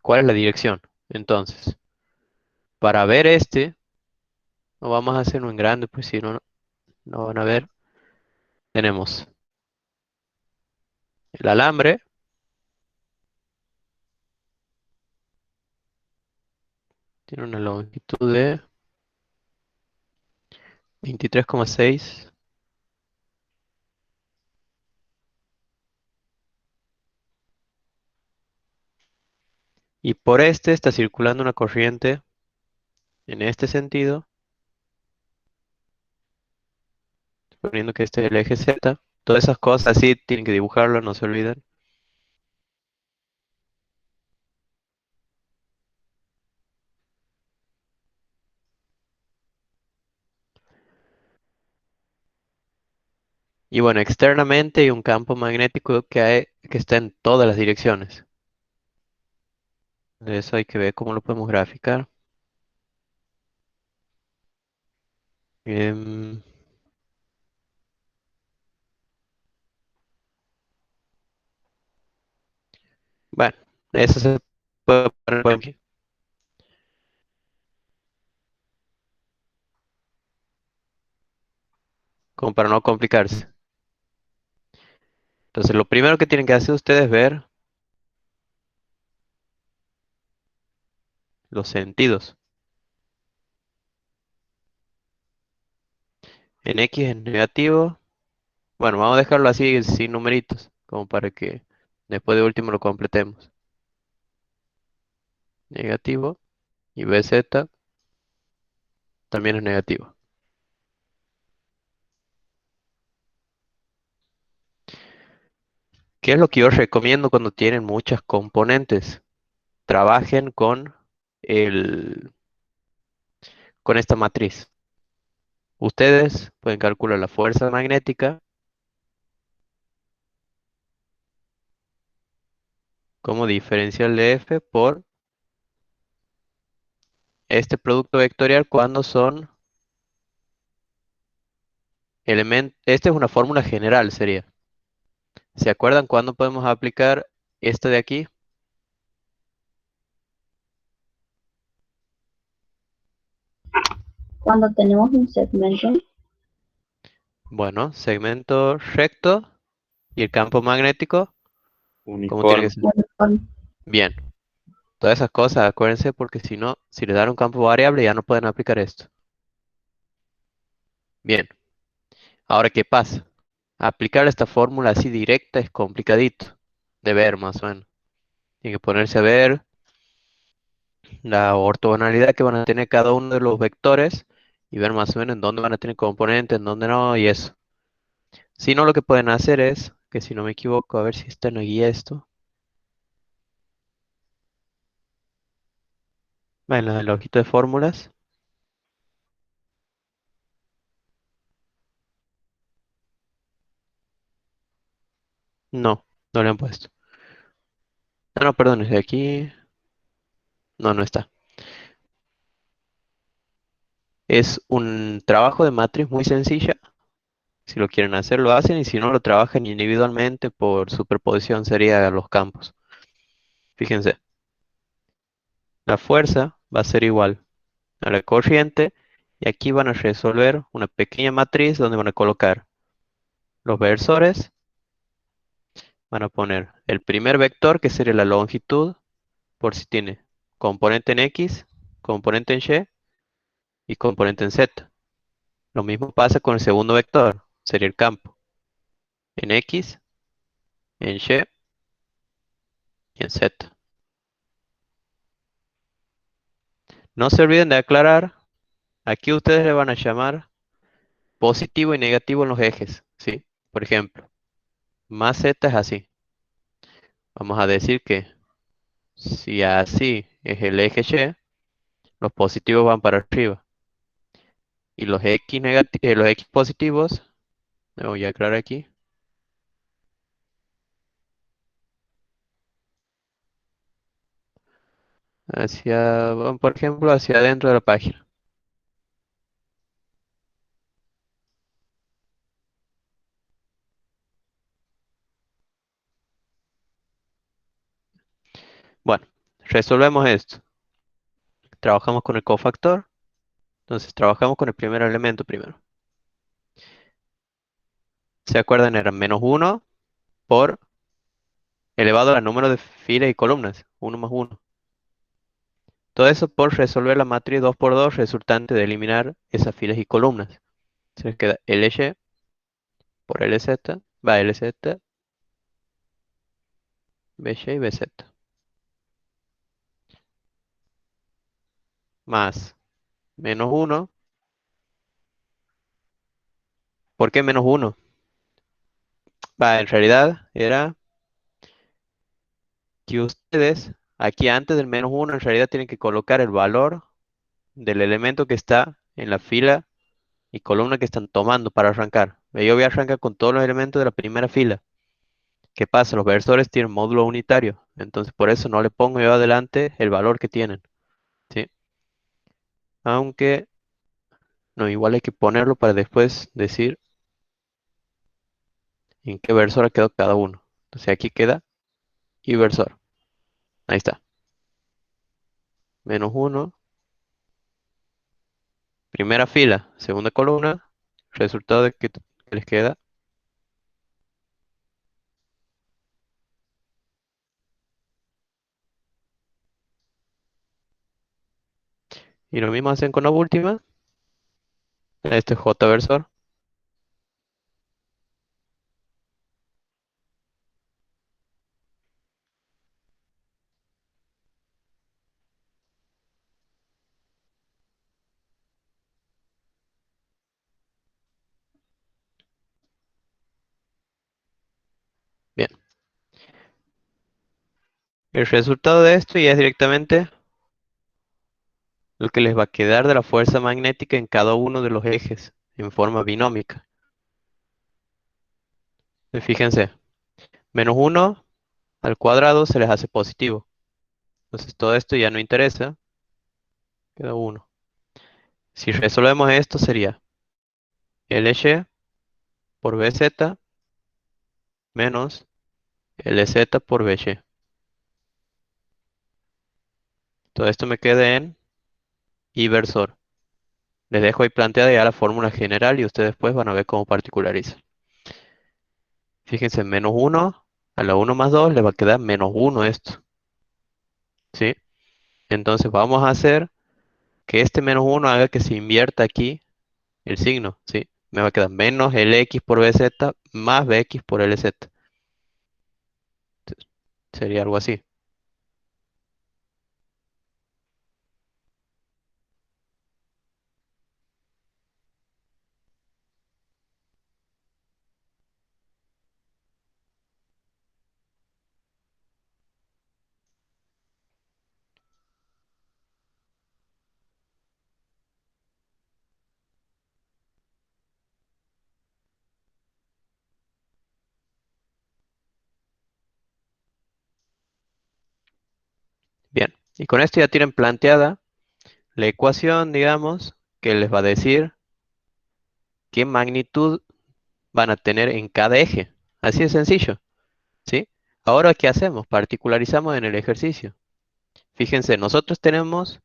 ¿Cuál es la dirección? Entonces, para ver este, no vamos a hacerlo en grande, pues si no, no van a ver. Tenemos el alambre, tiene una longitud de 23,6 y por este está circulando una corriente en este sentido, suponiendo que este es el eje Z. Todas esas cosas así tienen que dibujarlo, no se olviden. Y bueno, externamente hay un campo magnético que está en todas las direcciones. Eso hay que ver cómo lo podemos graficar. Em, bueno, eso se puede poner por aquí, como para no complicarse. Entonces, lo primero que tienen que hacer ustedes es ver los sentidos. En X es negativo. Bueno, vamos a dejarlo así sin numeritos, como para que después de último lo completemos. Negativo. Y BZ también es negativo. ¿Qué es lo que yo recomiendo cuando tienen muchas componentes? Trabajen el, con esta matriz. Ustedes pueden calcular la fuerza magnética como diferencial de F por este producto vectorial cuando son elementos. Esta es una fórmula general, sería. ¿Se acuerdan cuándo podemos aplicar esto de aquí? Cuando tenemos un segmento, Bueno, segmento recto y el campo magnético, ¿cómo tiene que Uniforme. ser? bueno, Bien, todas esas cosas, acuérdense, porque si no, si le dan un campo variable ya no pueden aplicar esto. Bien, ahora, ¿qué pasa? Aplicar esta fórmula así directa es complicadito de ver más o menos. Tiene que ponerse a ver la ortogonalidad que van a tener cada uno de los vectores y ver más o menos en dónde van a tener componentes, en dónde no, y eso. Si no, lo que pueden hacer es, que si no me equivoco, a ver si está en la guía esto. Va en la hojita de fórmulas. No, no le han puesto. Ah, no, perdón, es de aquí. No, no está. Es un trabajo de matriz muy sencilla. Si lo quieren hacer, lo hacen, y si no, lo trabajan individualmente por superposición, sería los campos. Fíjense, la fuerza va a ser igual a la corriente, y aquí van a resolver una pequeña matriz donde van a colocar los versores, van a poner el primer vector, que sería la longitud, por si tiene componente en X, componente en Y y componente en Z. Lo mismo pasa con el segundo vector, sería el campo, en X, en Y y en Z. No se olviden de aclarar, aquí ustedes le van a llamar positivo y negativo en los ejes, ¿sí? Por ejemplo, más Z es así. Vamos a decir que si así es el eje Y, los positivos van para arriba. Y los X positivos, me voy a aclarar aquí, van, por ejemplo, hacia adentro de la página. Bueno, Resolvemos esto. Trabajamos con el cofactor. Entonces trabajamos con el primer elemento primero. ¿Se acuerdan? Era -1 por elevado al número de filas y columnas. 1 más 1. Todo eso por resolver la matriz 2 por 2 resultante de eliminar esas filas y columnas. Se les queda LY por LZ, va LZ, BY y BZ. Más -1. ¿Por qué -1? Va, en realidad era que ustedes aquí antes del -1 en realidad tienen que colocar el valor del elemento que está en la fila y columna que están tomando para arrancar. Yo voy a arrancar con todos los elementos de la primera fila. ¿Qué pasa? Los versores tienen módulo unitario, entonces por eso no le pongo yo adelante el valor que tienen, ¿sí? Aunque, no, igual hay que ponerlo para después decir en qué versor quedó cada uno. Entonces aquí queda y versor. Ahí está. -1, primera fila, segunda columna, resultado de que les queda. Y lo mismo hacen con la última. Este es J versor. Bien. El resultado de esto ya es directamente lo que les va a quedar de la fuerza magnética en cada uno de los ejes en forma binómica. Fíjense, -1 al cuadrado se les hace positivo. Entonces todo esto ya no interesa, queda 1. Si resolvemos esto sería LY por BZ menos LZ por BY. Todo esto me queda en inversor. Les dejo ahí planteada ya la fórmula general y ustedes después van a ver cómo particularizar. Fíjense, -1 a la 1 más 2 le va a quedar -1 esto, ¿sí? Entonces vamos a hacer que este -1 haga que se invierta aquí el signo, ¿sí? Me va a quedar menos LX por BZ más BX por LZ. Sería algo así. Bien, y con esto ya tienen planteada la ecuación, digamos, que les va a decir qué magnitud van a tener en cada eje. Así de sencillo, ¿sí? Ahora, ¿qué hacemos? Particularizamos en el ejercicio. Fíjense, nosotros tenemos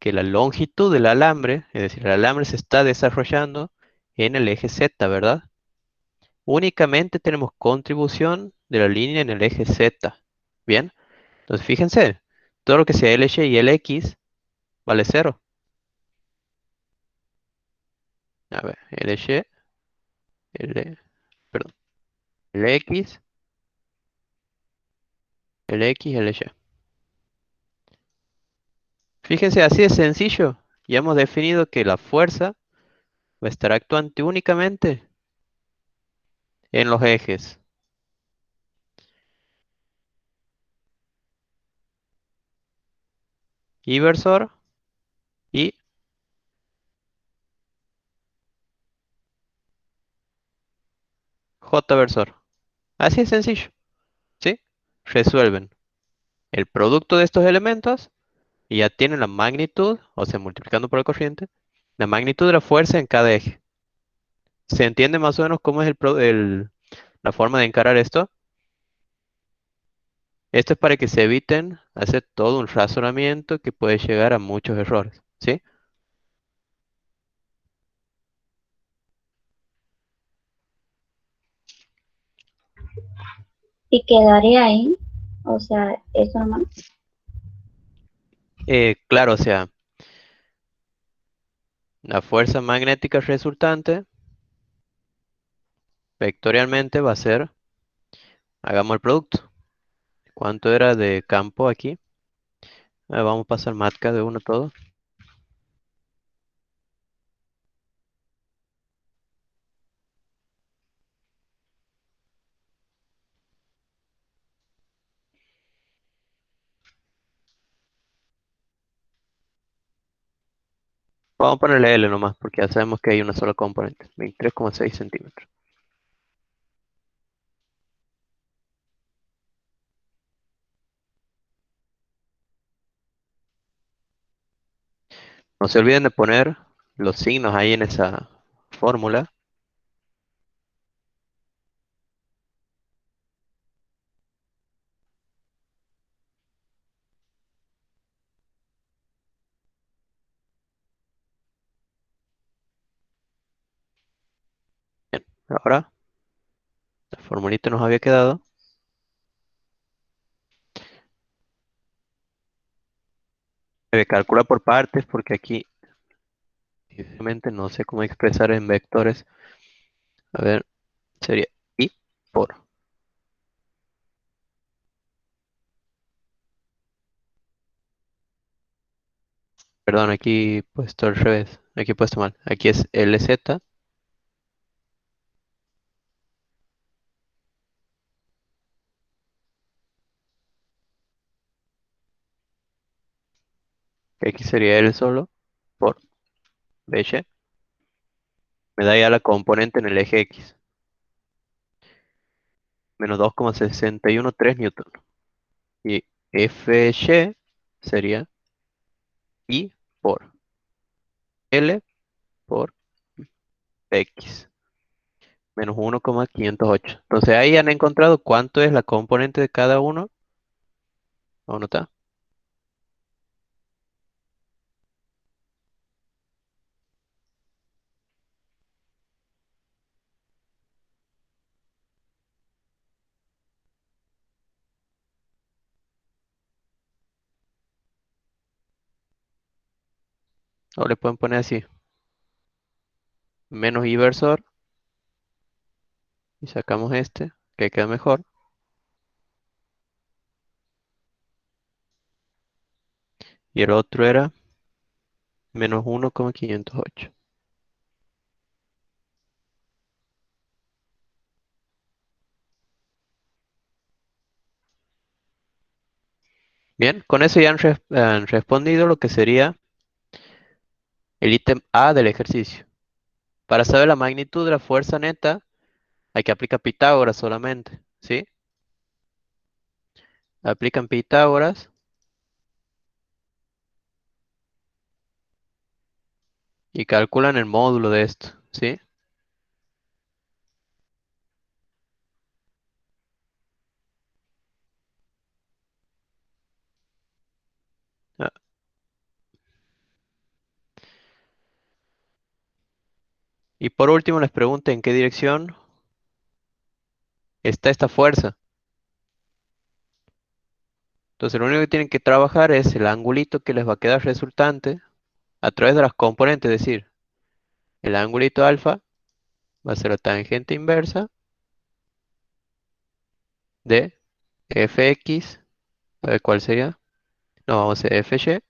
que la longitud del alambre, es decir, el alambre se está desarrollando en el eje Z, ¿verdad? Únicamente tenemos contribución de la línea en el eje Z. Bien, entonces fíjense, todo lo que sea LY y LX vale cero. A ver, LY, L, perdón, LX, LX, LY. Fíjense, así de sencillo. Ya hemos definido que la fuerza va a estar actuante únicamente en los ejes inversor y J versor. Así de sencillo, ¿sí? Resuelven el producto de estos elementos y ya tienen la magnitud, o sea, multiplicando por la corriente, la magnitud de la fuerza en cada eje. ¿Se entiende más o menos cómo es la forma de encarar esto? Esto es para que se eviten hacer todo un razonamiento que puede llegar a muchos errores, ¿sí? Y quedaría ahí, o sea, eso nomás. Claro, o sea, la fuerza magnética resultante vectorialmente va a ser, hagamos el producto. ¿Cuánto era de campo aquí? Vamos a pasar matka de uno todo. Vamos a ponerle L nomás, porque ya sabemos que hay una sola componente, 23,6 centímetros. No se olviden de poner los signos ahí en esa fórmula. Bien, ahora la formulita nos había quedado. Calcula por partes, porque aquí evidentemente no sé cómo expresar en vectores. A ver, sería I por. Perdón, aquí he puesto al revés. Aquí he puesto mal. Aquí es LZ, que aquí sería L solo, por BY. Me da ya la componente en el eje X. Menos 2,613 newton. Y FY sería I por L por X. Menos 1,508. Entonces ahí han encontrado cuánto es la componente de cada uno. Vamos a anotar. O le pueden poner así. Menos I versor. Y sacamos este, que queda mejor. Y el otro era menos 1,508. Bien, con eso ya han respondido lo que sería el ítem A del ejercicio. Para saber la magnitud de la fuerza neta, hay que aplicar Pitágoras solamente, ¿sí? Aplican Pitágoras y calculan el módulo de esto, ¿sí? Ah, y por último les pregunto en qué dirección está esta fuerza. Entonces lo único que tienen que trabajar es el angulito que les va a quedar resultante a través de las componentes, es decir, el angulito alfa va a ser la tangente inversa de fx, a ver cuál sería. No, vamos a hacer fy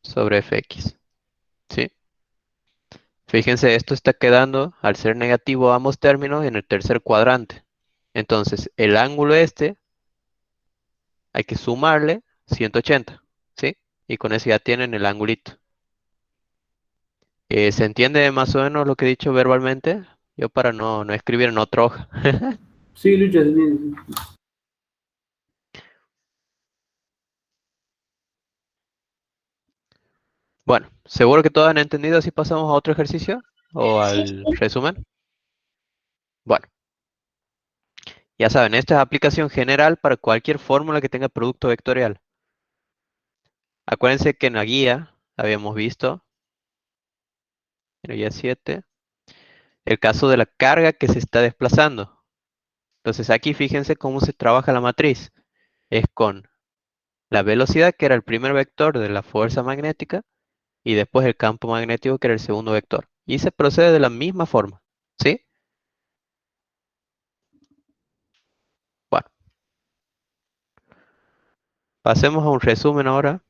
sobre fx, ¿sí? Fíjense, esto está quedando, al ser negativo ambos términos, en el tercer cuadrante. Entonces, el ángulo este hay que sumarle 180, ¿sí? Y con eso ya tienen el angulito. ¿Se entiende más o menos lo que he dicho verbalmente? Yo para no escribir en otra hoja. Sí, Lucho, es bien. Bueno, seguro que todos han entendido si pasamos a otro ejercicio o Sí, al sí. resumen. Bueno, Ya saben, esta es aplicación general para cualquier fórmula que tenga producto vectorial. Acuérdense que en la guía habíamos visto, en la guía 7, el caso de la carga que se está desplazando. Entonces aquí fíjense cómo se trabaja la matriz. Es con la velocidad, que era el primer vector de la fuerza magnética, y después el campo magnético, que era el segundo vector. Y se procede de la misma forma. ¿Sí? Bueno, pasemos a un resumen ahora.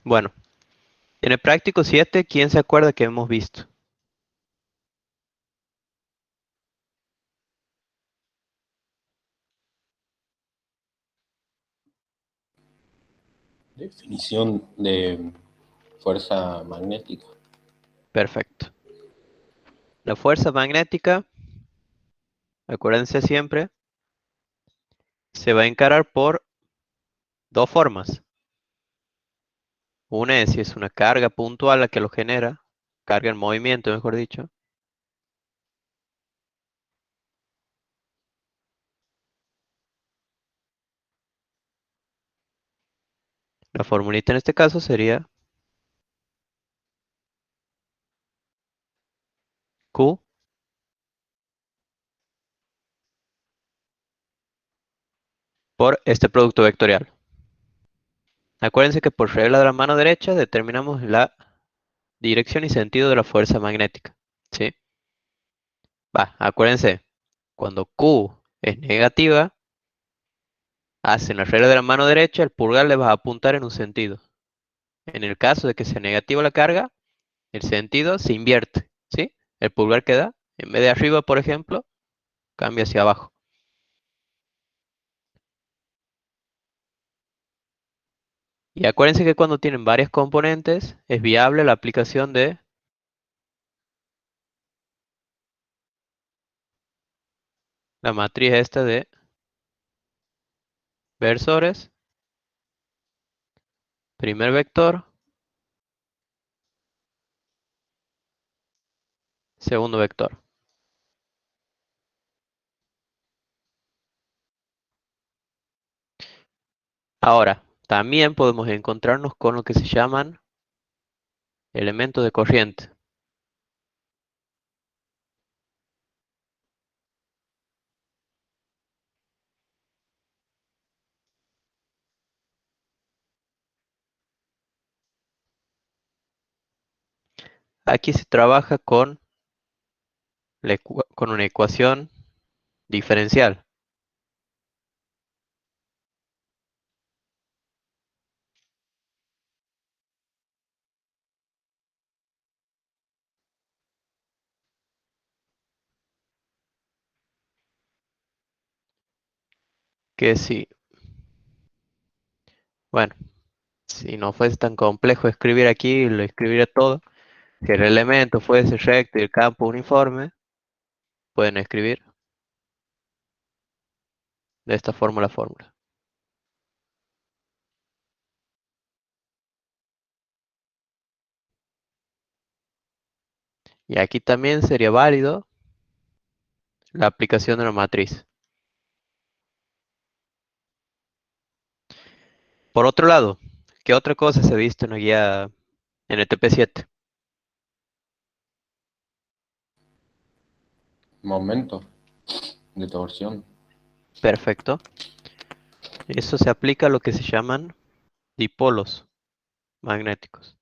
Bueno, en el práctico 7, ¿quién se acuerda que hemos visto? Definición de fuerza magnética. Perfecto. La fuerza magnética, acuérdense siempre, se va a encarar por dos formas. Una es si es una carga puntual la que lo genera, carga en movimiento, mejor dicho. La formulita en este caso sería Q por este producto vectorial. Acuérdense que por regla de la mano derecha determinamos la dirección y sentido de la fuerza magnética. ¿Sí? Acuérdense, cuando Q es negativa, hacen la regla de la mano derecha, el pulgar le va a apuntar en un sentido. En el caso de que sea negativa la carga, el sentido se invierte. ¿Sí? El pulgar queda, en vez de arriba, por ejemplo, cambia hacia abajo. Y acuérdense que cuando tienen varias componentes, es viable la aplicación de la matriz esta de versores, primer vector, segundo vector. Ahora, también podemos encontrarnos con lo que se llaman elementos de corriente. Aquí se trabaja con, con una ecuación diferencial. Que si, bueno, si no fuese tan complejo escribir aquí, lo escribiré todo. Si el elemento fuese recto y el campo uniforme, pueden escribir de esta forma la fórmula. Y aquí también sería válido la aplicación de la matriz. Por otro lado, ¿qué otra cosa se ha visto en la guía NTP7? Momento de torsión. Perfecto. Eso se aplica a lo que se llaman dipolos magnéticos.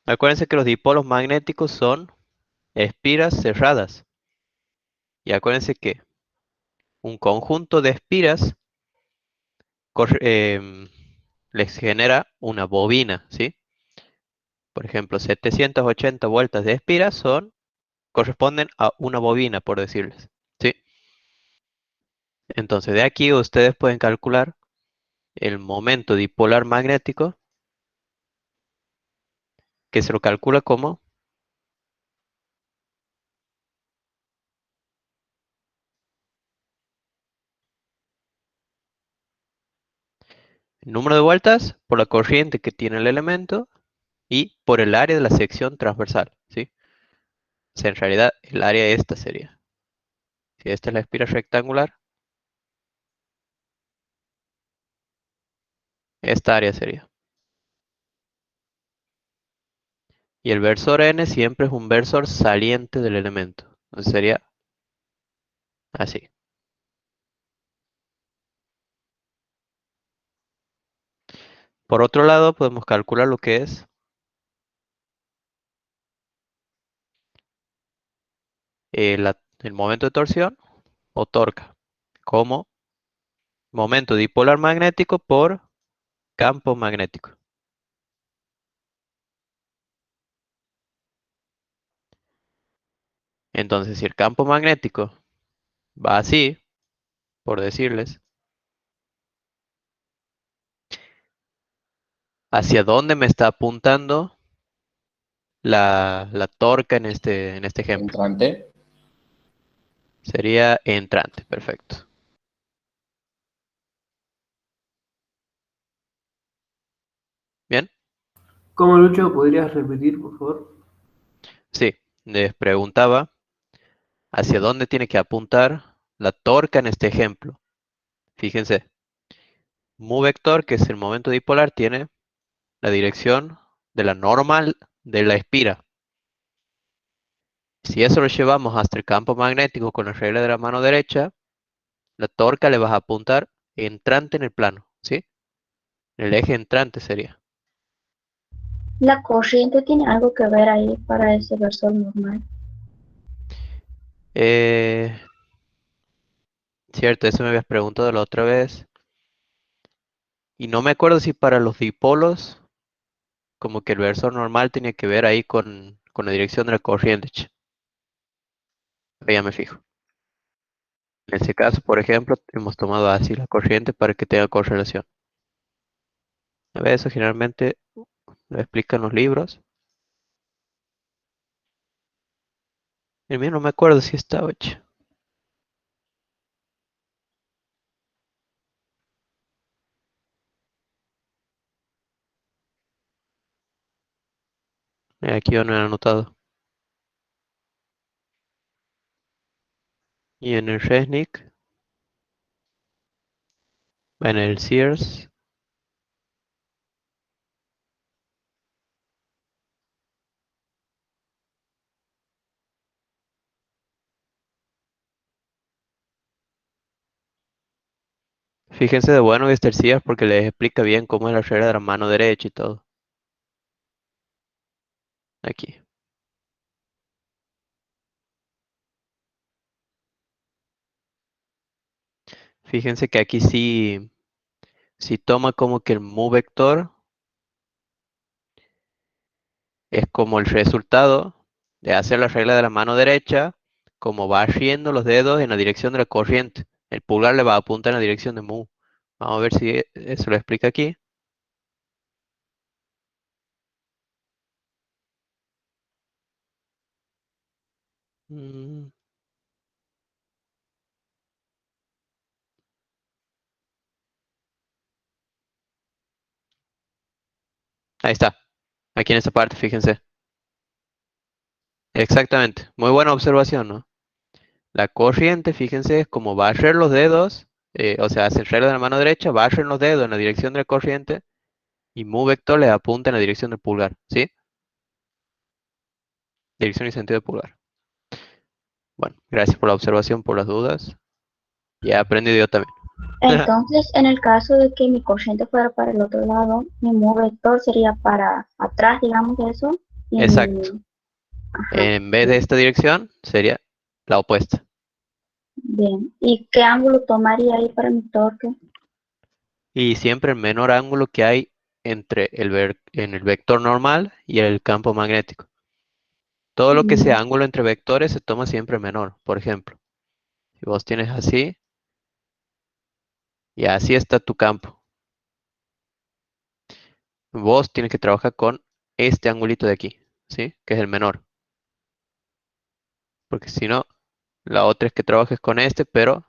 Acuérdense que los dipolos magnéticos son espiras cerradas. Y acuérdense que un conjunto de espiras les genera una bobina, ¿sí? Por ejemplo, 780 vueltas de espiras corresponden a una bobina, por decirles, ¿sí? Entonces, de aquí ustedes pueden calcular el momento dipolar magnético, que se lo calcula como el número de vueltas por la corriente que tiene el elemento y por el área de la sección transversal, ¿sí? O sea, en realidad el área esta sería. Si esta es la espira rectangular, esta área sería. Y el versor n siempre es un versor saliente del elemento. Entonces sería así. Por otro lado, podemos calcular lo que es el momento de torsión o torca, como momento dipolar magnético por campo magnético. Entonces, si el campo magnético va así, por decirles, ¿hacia dónde me está apuntando la torca en este ejemplo? Entrante. Sería entrante, perfecto. Bien, ¿Cómo, Lucho? ¿Podrías repetir, por favor? sí, les preguntaba hacia dónde tiene que apuntar la torca en este ejemplo. Fíjense, mu vector, que es el momento dipolar, tiene la dirección de la normal de la espira. Si eso lo llevamos hasta el campo magnético con la regla de la mano derecha, la torca le vas a apuntar entrante en el plano, ¿sí? El eje entrante sería. La corriente tiene algo que ver ahí para ese versor normal. Eh, cierto, eso me habías preguntado la otra vez. Y no me acuerdo si para los dipolos, como que el versor normal tenía que ver ahí con la dirección de la corriente. Che. Ahí ya me fijo. En ese caso, por ejemplo, hemos tomado así la corriente para que tenga correlación. A ver, eso generalmente lo explican los libros. El mío no me acuerdo si estaba hecho. Aquí yo no he anotado. Y en el Resnick, en el Sears, fíjense de bueno que está el Sears porque les explica bien cómo es la regla de la mano derecha y todo. Aquí. Fíjense que aquí sí toma como que el mu vector es como el resultado de hacer la regla de la mano derecha, como va riendo los dedos en la dirección de la corriente. El pulgar le va a apuntar en la dirección de mu. Vamos a ver si eso lo explica aquí. Mm, ahí está, aquí en esta parte, fíjense. Exactamente, muy buena observación, ¿no? La corriente, fíjense, es como barrer los dedos, o sea, hacer regla de la mano derecha, barren los dedos en la dirección de la corriente y mu vector le apunta en la dirección del pulgar, ¿sí? Dirección y sentido del pulgar. Bueno, gracias por la observación, por las dudas. Ya he aprendido yo también. Entonces, en el caso de que mi corriente fuera para el otro lado, mi mu vector sería para atrás, digamos eso, y Exacto. mi, ajá, En vez de bien, esta dirección, sería la opuesta. bien. ¿Y qué ángulo tomaría ahí para mi torque? Y siempre el menor ángulo que hay entre en el vector normal y el campo magnético. Todo lo que Mm, sea ángulo entre vectores se toma siempre menor. Por ejemplo, si vos tienes así, Y así está tu campo. Vos tienes que trabajar con este angulito de aquí, ¿sí? Que es el menor. Porque si no, la otra es que trabajes con este, pero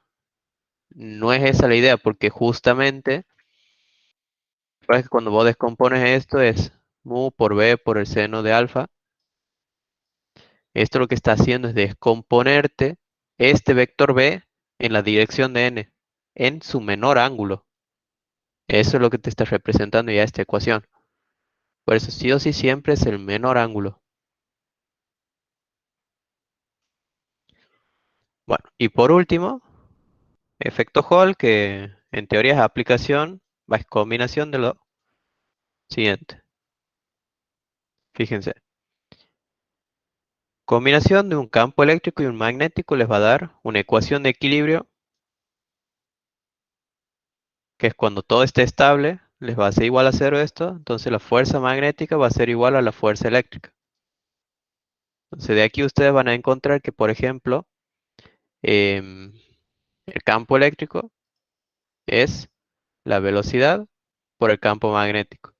no es esa la idea, porque justamente pasa que cuando vos descompones esto es mu por b por el seno de alfa. Esto lo que está haciendo es descomponerte este vector b en la dirección de n, en su menor ángulo. Eso es lo que te está representando ya esta ecuación. Por eso sí o sí siempre es el menor ángulo. Bueno, y por último, efecto Hall, que en teoría es aplicación, es combinación de lo siguiente. Fíjense, combinación de un campo eléctrico y un magnético les va a dar una ecuación de equilibrio, que es cuando todo esté estable, les va a ser igual a cero esto, entonces la fuerza magnética va a ser igual a la fuerza eléctrica. Entonces de aquí ustedes van a encontrar que, por ejemplo, em, el campo eléctrico es la velocidad por el campo magnético.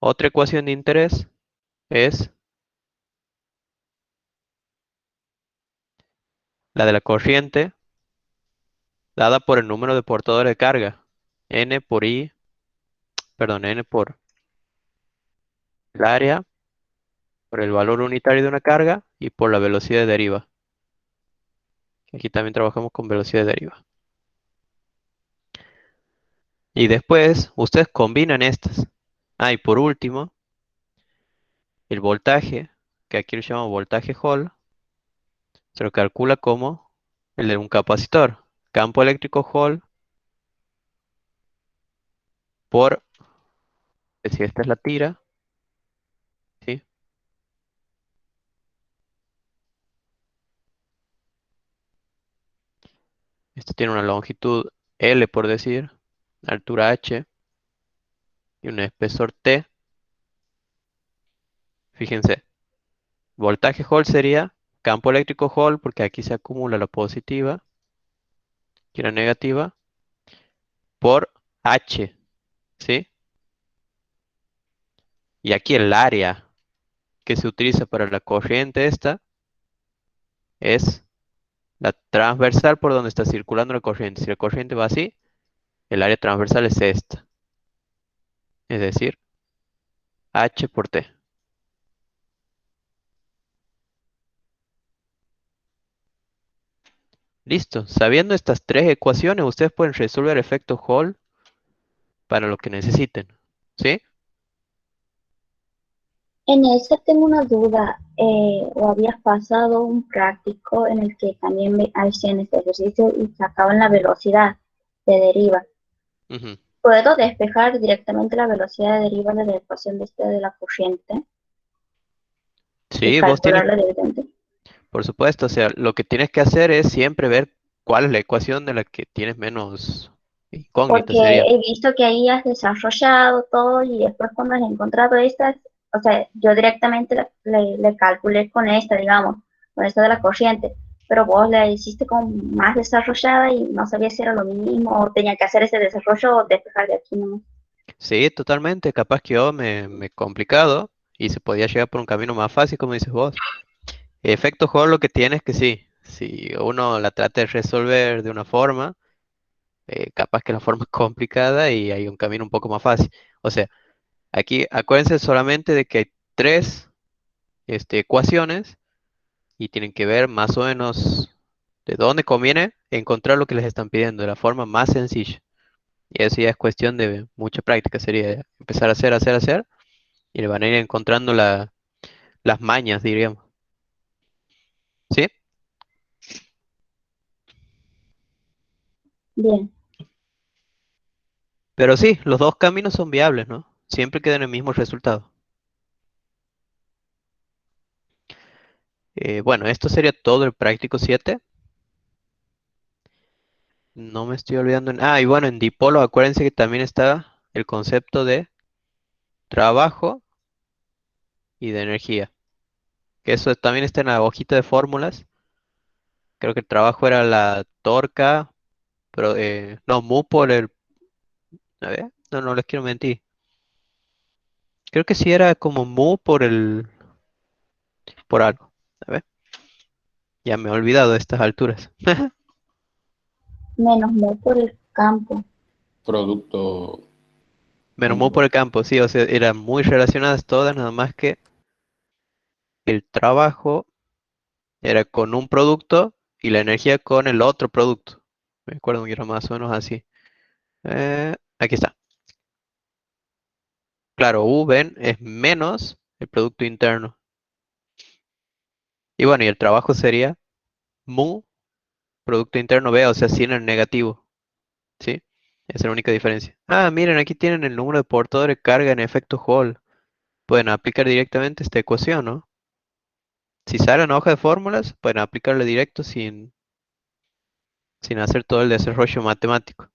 Otra ecuación de interés es la de la corriente dada por el número de portadores de carga. N por I, perdón, N por el área, por el valor unitario de una carga y por la velocidad de deriva. Aquí también trabajamos con velocidad de deriva. Y después ustedes combinan estas. Ah, y por último, el voltaje, que aquí lo llamamos voltaje Hall, se lo calcula como el de un capacitor. Campo eléctrico Hall por, si esta es la tira, ¿sí? Esto tiene una longitud L por decir, altura H y un espesor T. Fíjense, voltaje Hall sería campo eléctrico Hall porque aquí se acumula la positiva y la negativa por H, ¿sí? Y aquí el área que se utiliza para la corriente esta es la transversal por donde está circulando la corriente. Si la corriente va así, el área transversal es esta, es decir, H por T. Listo. Sabiendo estas tres ecuaciones, ustedes pueden resolver efecto Hall para lo que necesiten. ¿Sí? En eso tengo una duda, o habías pasado un práctico en el que también me hacían este ejercicio y sacaban la velocidad de deriva. Ujú. ¿Puedo despejar directamente la velocidad de deriva de la ecuación de de la corriente y Sí, vos tienes, calcularla directamente? por supuesto, o sea, lo que tienes que hacer es siempre ver cuál es la ecuación de la que tienes menos incógnita, Porque sería. he visto que ahí has desarrollado todo y después cuando has encontrado estas, o sea, yo directamente le calculé con esta, digamos, con esta de la corriente, pero vos la hiciste como más desarrollada y no sabía si era lo mismo o tenía que hacer ese desarrollo o despejar de aquí, ¿no? Sí, totalmente. Capaz que yo me he complicado y se podía llegar por un camino más fácil, como dices vos. Efecto Hall lo que tiene es que sí, si uno la trata de resolver de una forma, capaz que la forma es complicada y hay un camino un poco más fácil. O sea, aquí acuérdense solamente de que hay tres ecuaciones y tienen que ver más o menos de dónde conviene encontrar lo que les están pidiendo de la forma más sencilla. Y eso ya es cuestión de mucha práctica, sería empezar a hacer, y le van a ir encontrando las mañas, diríamos. ¿Sí? Bien, Pero sí, los dos caminos son viables, ¿no? Siempre quedan el mismo resultado. Bueno, esto sería todo el práctico 7. No me estoy olvidando. Ah, y bueno, en dipolo, acuérdense que también está el concepto de trabajo y de energía. Que eso también está en la hojita de fórmulas. Creo que el trabajo era la torca pero no, mu por el, a ver, no les quiero mentir. Creo que sí era como mu por algo. A ver, ya me he olvidado de estas alturas. Menos mu por el campo. Producto Menos mu por punto. el campo, sí, o sea, eran muy relacionadas todas, nada más que el trabajo era con un producto y la energía con el otro producto. Me acuerdo que era más o menos así. Aquí está. Claro, U, ven, es menos el producto interno. Y bueno, y el trabajo sería mu, producto interno B, o sea, sin el negativo. ¿Sí? Esa es la única diferencia. Ah, miren, aquí tienen el número de portadores de carga en efecto Hall. Pueden aplicar directamente esta ecuación, ¿no? Si sale una hoja de fórmulas, pueden aplicarle directo sin hacer todo el desarrollo matemático.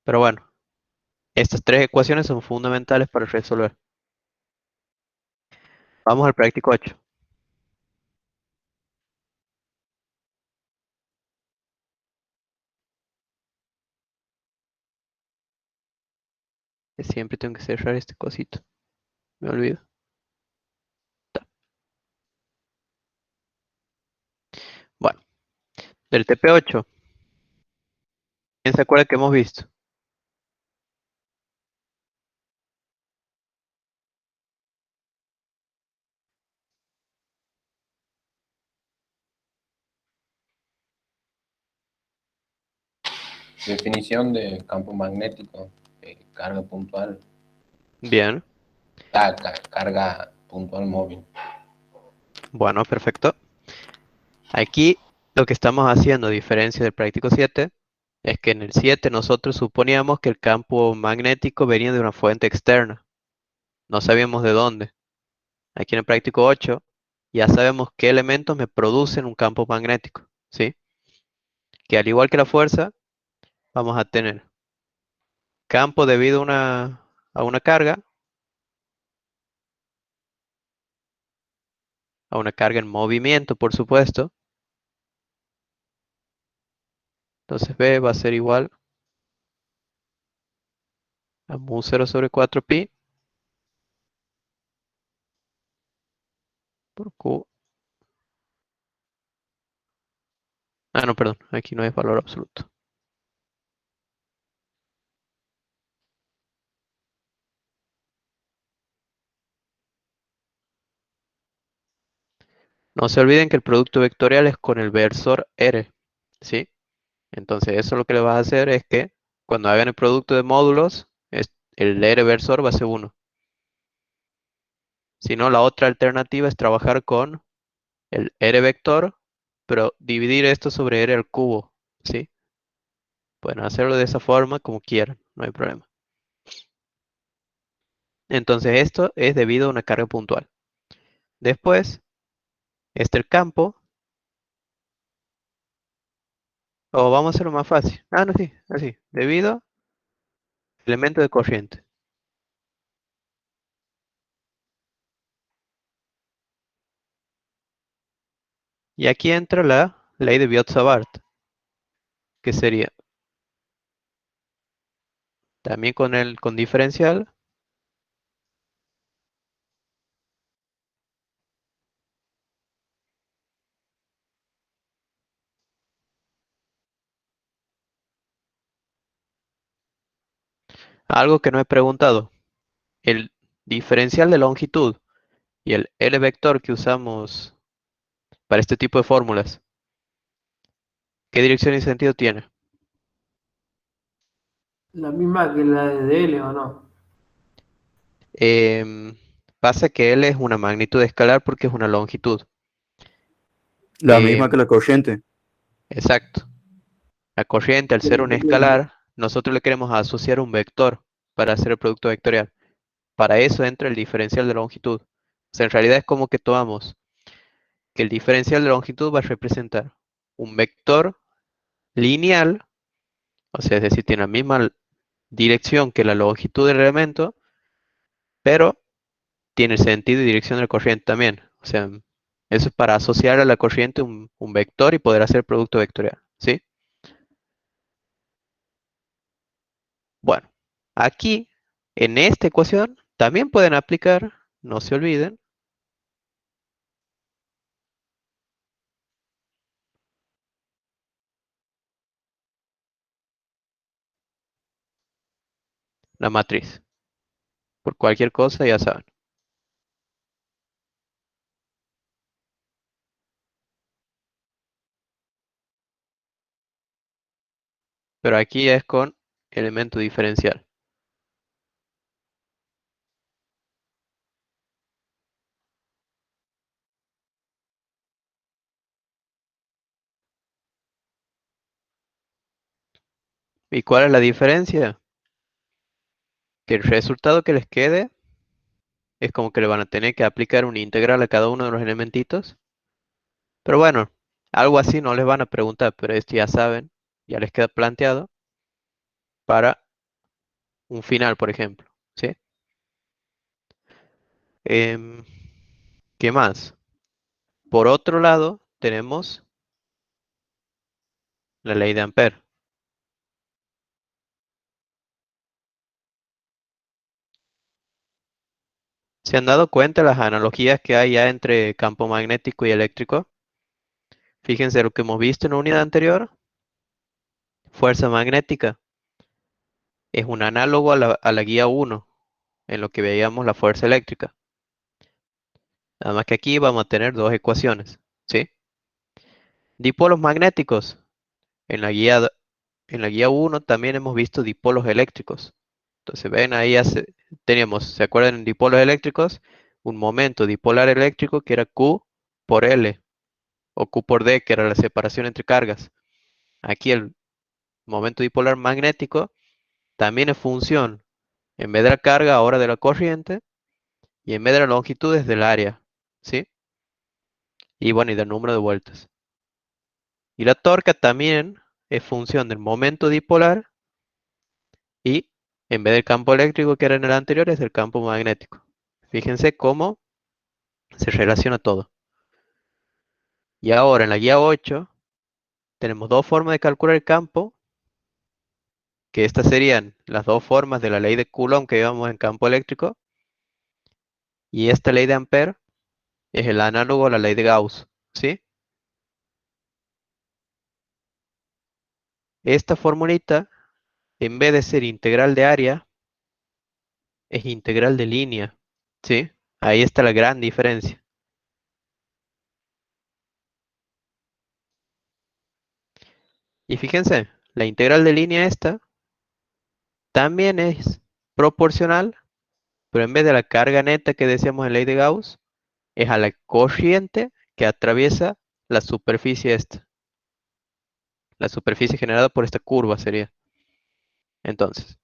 Pero bueno, estas tres ecuaciones son fundamentales para resolver. Vamos al práctico 8. Que siempre tengo que cerrar este cosito. Me olvido. Ta. Bueno, del TP8, ¿quién se acuerda que hemos visto? Definición de campo magnético, carga puntual, Bien, carga puntual móvil. bueno, perfecto. Aquí lo que estamos haciendo, a diferencia del práctico 7, es que en el 7 nosotros suponíamos que el campo magnético venía de una fuente externa. No sabíamos de dónde. Aquí en el práctico 8 ya sabemos qué elementos me producen un campo magnético, ¿sí? Que al igual que la fuerza, vamos a tener campo debido a una carga, a una carga en movimiento, por supuesto. Entonces B va a ser igual a mu 0 sobre 4pi por Q. Ah, no, perdón, aquí no hay valor absoluto. No se olviden que el producto vectorial es con el versor R, ¿sí? Entonces eso lo que le vas a hacer es que cuando hagan el producto de módulos, el R versor va a ser 1. Si no, la otra alternativa es trabajar con el R vector, pero dividir esto sobre R al cubo, ¿sí? Pueden hacerlo de esa forma como quieran, no hay problema. Entonces esto es debido a una carga puntual. Después, el campo, o vamos a hacerlo más fácil. Ah, no, sí, así, debido al elemento de corriente. Y aquí entra la ley de Biot-Savart, que sería también con diferencial, algo que no he preguntado. El diferencial de longitud y el L vector que usamos para este tipo de fórmulas, ¿qué dirección y sentido tiene? La misma que la de DL, ¿o no? Em, Pasa que L es una magnitud escalar porque es una longitud. La misma que Em, la corriente. exacto. La corriente, al ser un escalar, nosotros le queremos asociar un vector para hacer el producto vectorial. Para eso entra el diferencial de longitud. O sea, en realidad es como que tomamos que el diferencial de longitud va a representar un vector lineal, o sea, es decir, tiene la misma dirección que la longitud del elemento, pero tiene sentido y dirección de la corriente también. O sea, eso es para asociar a la corriente un vector y poder hacer el producto vectorial, ¿sí? Bueno, aquí, en esta ecuación, también pueden aplicar, no se olviden, la matriz. Por cualquier cosa, ya saben. Pero aquí es con elemento diferencial. ¿Y cuál es la diferencia? Que el resultado que les quede es como que le van a tener que aplicar una integral a cada uno de los elementitos. Pero bueno, algo así no les van a preguntar, pero esto ya saben, ya les queda planteado para un final, por ejemplo. ¿Sí? Em, ¿Qué más? Por otro lado, tenemos la ley de Ampère. ¿Se han dado cuenta las analogías que hay ya entre campo magnético y eléctrico? Fíjense lo que hemos visto en la unidad anterior. Fuerza magnética es un análogo a la guía 1, en lo que veíamos la fuerza eléctrica. Nada más que aquí vamos a tener dos ecuaciones, ¿sí? Dipolos magnéticos. En la en la guía 1 también hemos visto dipolos eléctricos. Entonces, ven, ahí teníamos, ¿se acuerdan en dipolos eléctricos? Un momento dipolar eléctrico que era Q por L, o Q por D, que era la separación entre cargas. Aquí el momento dipolar magnético también es función, en vez de la carga, ahora de la corriente, y en vez de la longitud es del área, ¿sí? Y bueno, y del número de vueltas. Y la torca también es función del momento dipolar y en vez del campo eléctrico que era en el anterior es del campo magnético. Fíjense cómo se relaciona todo. Y ahora en la guía 8 tenemos dos formas de calcular el campo, que estas serían las dos formas de la ley de Coulomb que llevamos en campo eléctrico, y esta ley de Ampère es el análogo a la ley de Gauss, ¿sí? Esta formulita, en vez de ser integral de área, es integral de línea, ¿sí? Ahí está la gran diferencia. Y fíjense, la integral de línea esta también es proporcional, pero en vez de la carga neta que decíamos en ley de Gauss, es a la corriente que atraviesa la superficie esta. La superficie generada por esta curva sería. Entonces,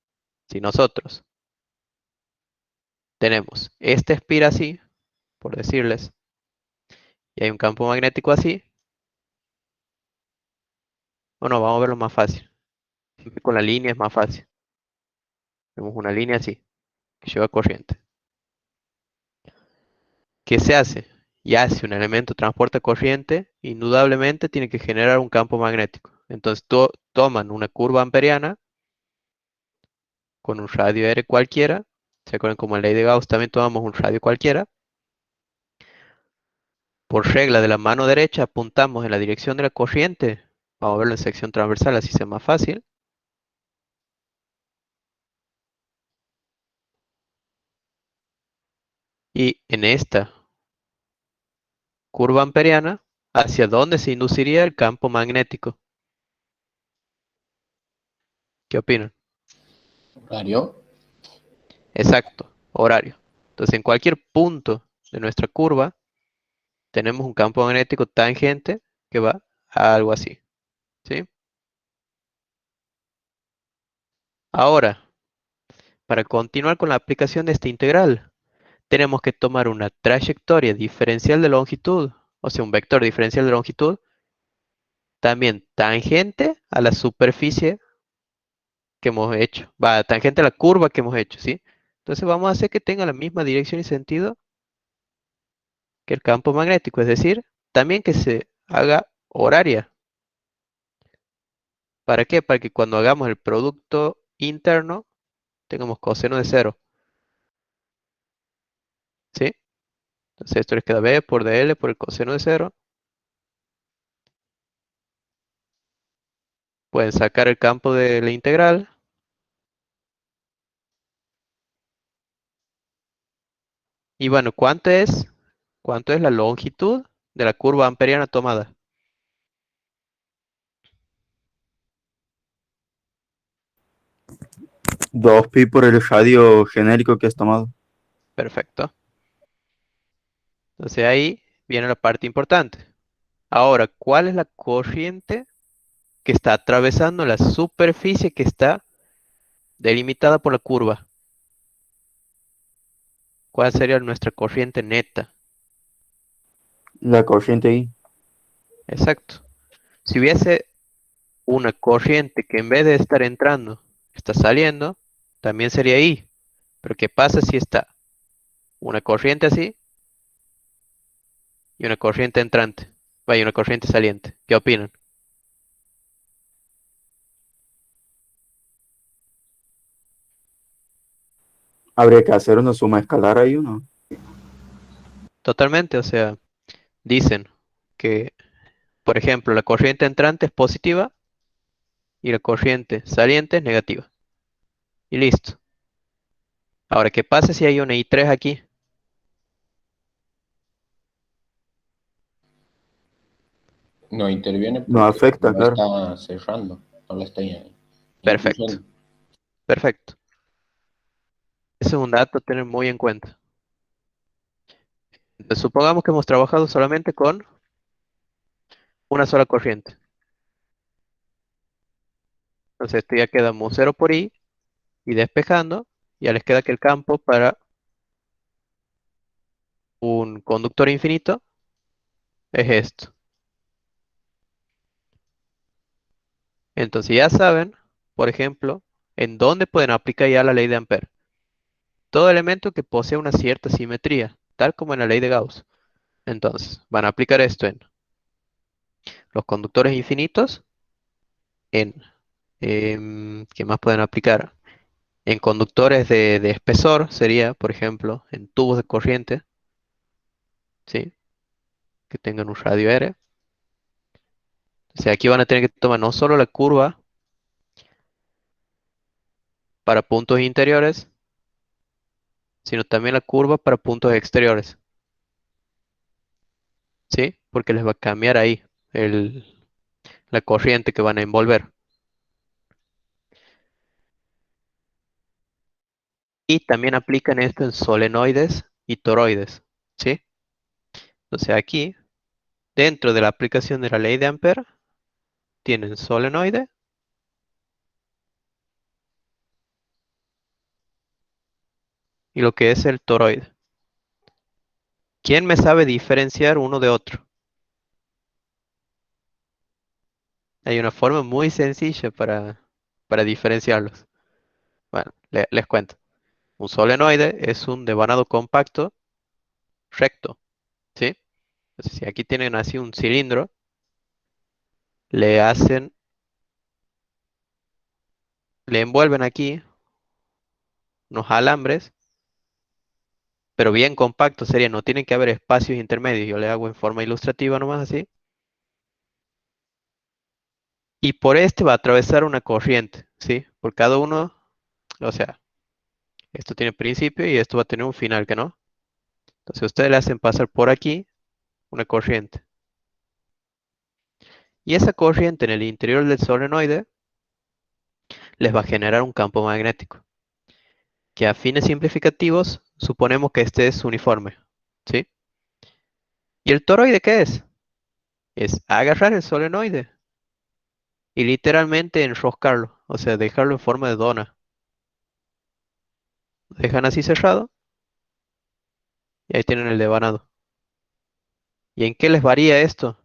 si nosotros tenemos esta espira así, por decirles, y hay un campo magnético así, bueno, vamos a verlo más fácil. Siempre con la línea es más fácil. Tenemos una línea así, que lleva corriente. ¿Qué se hace? Ya si un elemento transporta corriente, indudablemente tiene que generar un campo magnético. Entonces toman una curva amperiana con un radio R cualquiera. ¿Se acuerdan como en ley de Gauss también tomamos un radio cualquiera? Por regla de la mano derecha apuntamos en la dirección de la corriente. Vamos a verlo en sección transversal, así sea más fácil. Y en esta curva amperiana, ¿hacia dónde se induciría el campo magnético? ¿Qué opinan? Horario. Exacto, horario. Entonces, en cualquier punto de nuestra curva, tenemos un campo magnético tangente que va a algo así, ¿sí? Ahora, para continuar con la aplicación de esta integral, tenemos que tomar una trayectoria diferencial de longitud, o sea, un vector diferencial de longitud, también tangente a la superficie que hemos hecho, va tangente a la curva que hemos hecho, ¿sí? Entonces vamos a hacer que tenga la misma dirección y sentido que el campo magnético, es decir, también que se haga horaria. ¿Para qué? Para que cuando hagamos el producto interno tengamos coseno de 0. ¿Sí? Entonces esto les queda b por dl por el coseno de 0. Pueden sacar el campo de la integral. Y bueno, ¿cuánto es? ¿Cuánto es la longitud de la curva amperiana tomada? 2pi por el radio genérico que has tomado. Perfecto. Entonces ahí viene la parte importante. Ahora, ¿cuál es la corriente que está atravesando la superficie que está delimitada por la curva? ¿Cuál sería nuestra corriente neta? La corriente I. Exacto. Si hubiese una corriente que en vez de estar entrando, está saliendo, también sería I. Pero ¿qué pasa si está una corriente así y una corriente entrante? Vaya, una corriente saliente. ¿Qué opinan? Habría que hacer una suma escalar ahí, ¿o no? Totalmente, o sea, dicen que, por ejemplo, la corriente entrante es positiva y la corriente saliente es negativa. Y listo. Ahora, ¿qué pasa si hay una I3 aquí? No interviene No porque afecta, no claro. está cerrando, no la está Perfecto, impulsando. perfecto. Ese es un dato a tener muy en cuenta. Entonces, supongamos que hemos trabajado solamente con una sola corriente. Entonces, esto ya queda mu 0 por I y despejando, ya les queda que el campo para un conductor infinito es esto. Entonces, ya saben, por ejemplo, en dónde pueden aplicar ya la ley de Ampère. Todo elemento que posea una cierta simetría, tal como en la ley de Gauss. Entonces, van a aplicar esto en los conductores infinitos, ¿qué más pueden aplicar? En conductores de espesor sería, por ejemplo, en tubos de corriente, ¿sí? Que tengan un radio R. O sea, aquí van a tener que tomar no solo la curva para puntos interiores, sino también la curva para puntos exteriores, ¿sí? Porque les va a cambiar ahí la corriente que van a envolver. Y también aplican esto en solenoides y toroides, ¿sí? Entonces aquí, dentro de la aplicación de la ley de Ampère, tienen solenoide y lo que es el toroide. ¿Quién me sabe diferenciar uno de otro? Hay una forma muy sencilla para diferenciarlos. Bueno, les cuento. Un solenoide es un devanado compacto recto, ¿sí? Entonces, si aquí tienen así un cilindro, le hacen, le envuelven aquí unos alambres, pero bien compactos sería, no tienen que haber espacios intermedios. Yo le hago en forma ilustrativa nomás así. Y por este va a atravesar una corriente, ¿sí? Por cada uno, o sea, esto tiene principio y esto va a tener un final, ¿que no? Entonces ustedes le hacen pasar por aquí una corriente. Y esa corriente en el interior del solenoide les va a generar un campo magnético, que a fines simplificativos suponemos que este es uniforme, ¿sí? ¿Y el toroide qué es? Es agarrar el solenoide y literalmente enroscarlo, o sea, dejarlo en forma de dona. Lo dejan así cerrado y ahí tienen el devanado. ¿Y en qué les varía esto?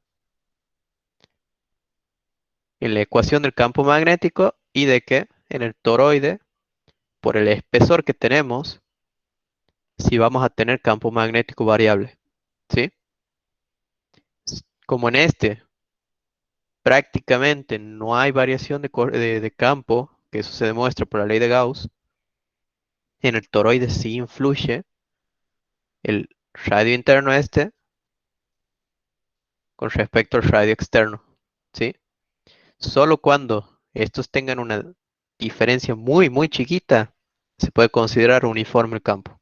En la ecuación del campo magnético y de que en el toroide, por el espesor que tenemos, si vamos a tener campo magnético variable, ¿sí? Como en este prácticamente no hay variación de campo, que eso se demuestra por la ley de Gauss, en el toroide sí influye el radio interno con respecto al radio externo, ¿sí? Solo cuando estos tengan una diferencia muy, muy chiquita, se puede considerar uniforme el campo,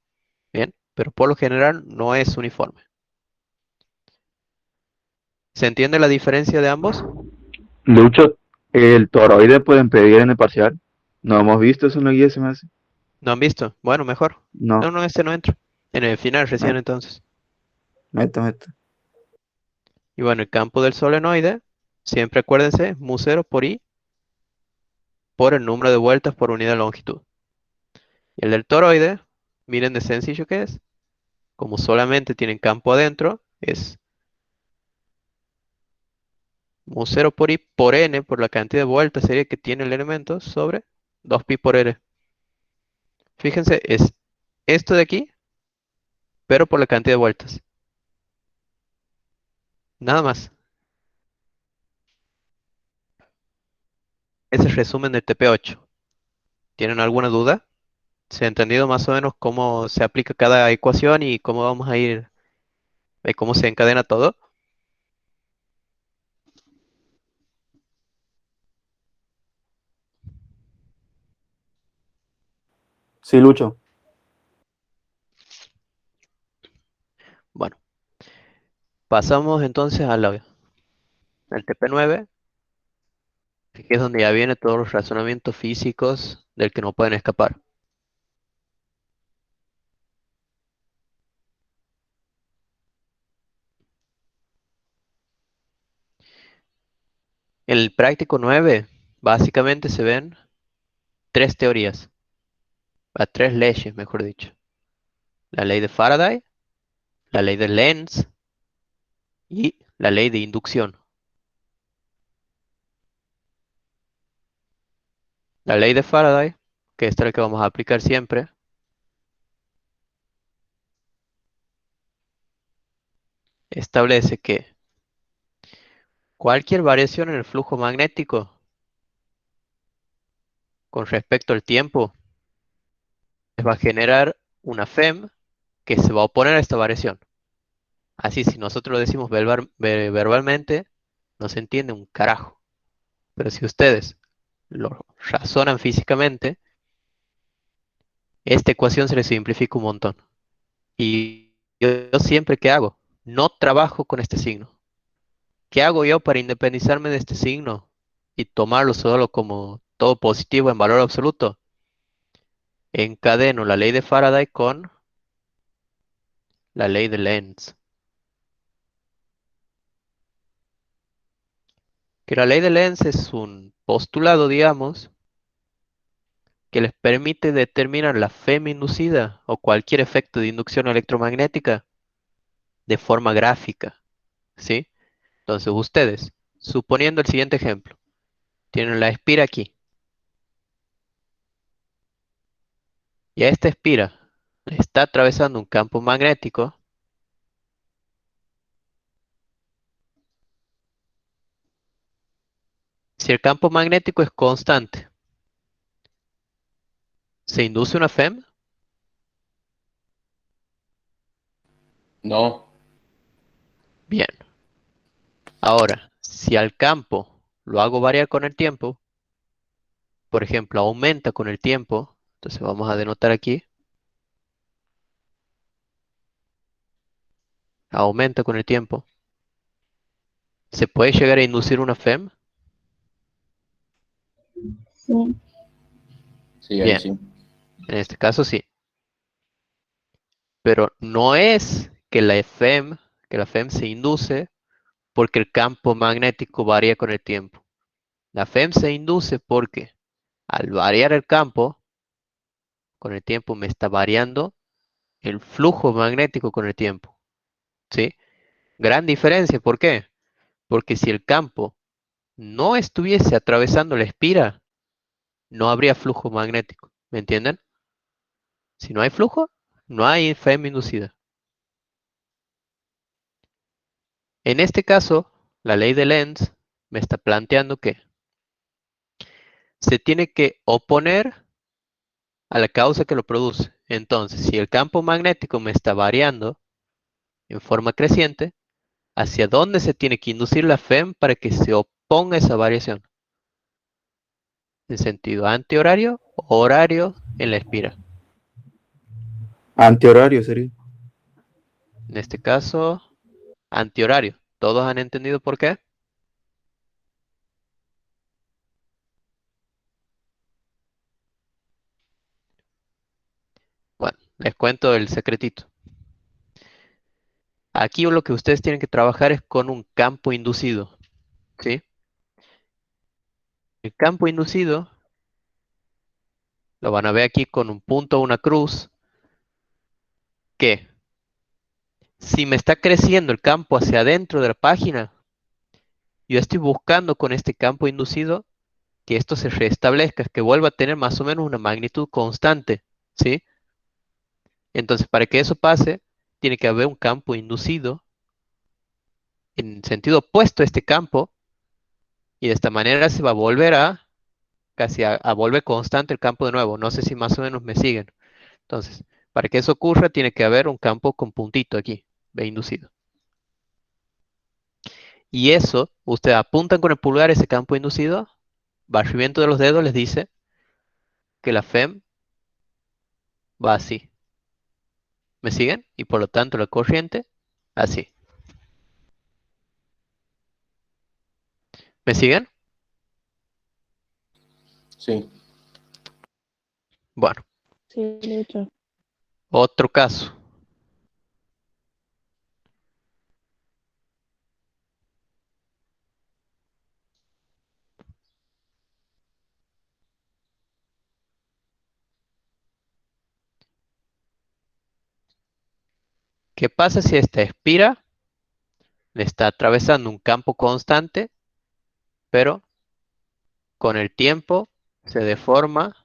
¿bien? Pero por lo general no es uniforme. ¿Se entiende la diferencia de ambos? Lucho, el toroide puede impedir en el parcial. No hemos visto eso en la guía, se me hace. ¿No han visto? Bueno, mejor. No, No, no, este no entra. En el final recién met- entonces. meta. Y bueno, el campo del solenoide, siempre acuérdense, mu0 por i por el número de vueltas por unidad de longitud. Y el del toroide, miren de sencillo que es. Como solamente tienen campo adentro, es mu0 por i por n, por la cantidad de vueltas sería que tiene el elemento, sobre 2pi por r. Fíjense, es esto de aquí, pero por la cantidad de vueltas. Nada más. Ese es el resumen del TP8. ¿Tienen alguna duda? ¿Se ha entendido más o menos cómo se aplica cada ecuación y cómo vamos a ir, cómo se encadena todo? Sí, Lucho. Bueno, pasamos entonces al TP9, que es donde ya viene todos los razonamientos físicos del que no pueden escapar. En el práctico 9, básicamente se ven tres teorías, tres leyes, mejor dicho. La ley de Faraday, la ley de Lenz y la ley de inducción. La ley de Faraday, que esta es la que vamos a aplicar siempre, establece que cualquier variación en el flujo magnético con respecto al tiempo va a generar una FEM que se va a oponer a esta variación. Así, si nosotros lo decimos verbalmente, no se entiende un carajo. Pero si ustedes lo razonan físicamente, esta ecuación se les simplifica un montón. Y yo siempre, ¿qué hago? No trabajo con este signo. ¿Qué hago yo para independizarme de este signo y tomarlo solo como todo positivo en valor absoluto? Encadeno la ley de Faraday con la ley de Lenz. Que la ley de Lenz es un postulado, digamos, que les permite determinar la FEM inducida o cualquier efecto de inducción electromagnética de forma gráfica, ¿sí? Entonces ustedes, suponiendo el siguiente ejemplo, tienen la espira aquí, y a esta espira le está atravesando un campo magnético. Si el campo magnético es constante, ¿se induce una FEM? No, Bien. Ahora, si al campo lo hago variar con el tiempo, por ejemplo, aumenta con el tiempo, entonces vamos a denotar aquí, aumenta con el tiempo, ¿se puede llegar a inducir una FEM? Sí, sí, ahí Bien, sí. en este caso sí. Pero no es que la FEM se induce porque el campo magnético varía con el tiempo. La FEM se induce porque al variar el campo, con el tiempo me está variando el flujo magnético con el tiempo, ¿sí? Gran diferencia, ¿por qué? Porque si el campo no estuviese atravesando la espira, no habría flujo magnético, ¿me entienden? Si no hay flujo, no hay FEM inducida. En este caso, la ley de Lenz me está planteando que se tiene que oponer a la causa que lo produce. Entonces, si el campo magnético me está variando en forma creciente, ¿hacia dónde se tiene que inducir la FEM para que se oponga a esa variación? ¿En sentido antihorario o horario en la espiral? Antihorario sería. En este caso, antihorario. ¿Todos han entendido por qué? Bueno, les cuento el secretito. Aquí lo que ustedes tienen que trabajar es con un campo inducido, ¿sí? El campo inducido lo van a ver aquí con un punto o una cruz, que si me está creciendo el campo hacia adentro de la página, yo estoy buscando con este campo inducido que esto se restablezca, que vuelva a tener más o menos una magnitud constante, ¿sí? Entonces, para que eso pase, tiene que haber un campo inducido en sentido opuesto a este campo, y de esta manera se va a volver a volver constante el campo de nuevo. No sé si más o menos me siguen. Entonces, para que eso ocurra, tiene que haber un campo con puntito aquí, ve inducido. Y eso, ustedes apuntan con el pulgar ese campo inducido, barrimiento de los dedos les dice que la FEM va así. ¿Me siguen? Y por lo tanto la corriente, así. ¿Me siguen? Sí. Bueno, Sí, Lucho. otro caso. ¿Qué pasa si esta espira le está atravesando un campo constante, pero con el tiempo se deforma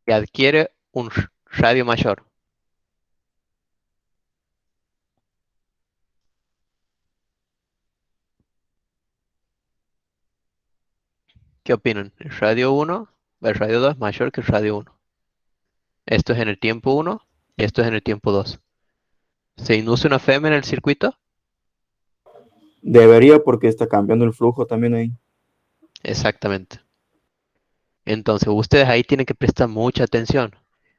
y adquiere un radio mayor? ¿Qué opinan? El radio 1, el radio 2 es mayor que el radio 1. Esto es en el tiempo 1 y esto es en el tiempo 2. ¿Se induce una FEM en el circuito? Debería porque está cambiando el flujo también ahí. Exactamente. Entonces, ustedes ahí tienen que prestar mucha atención,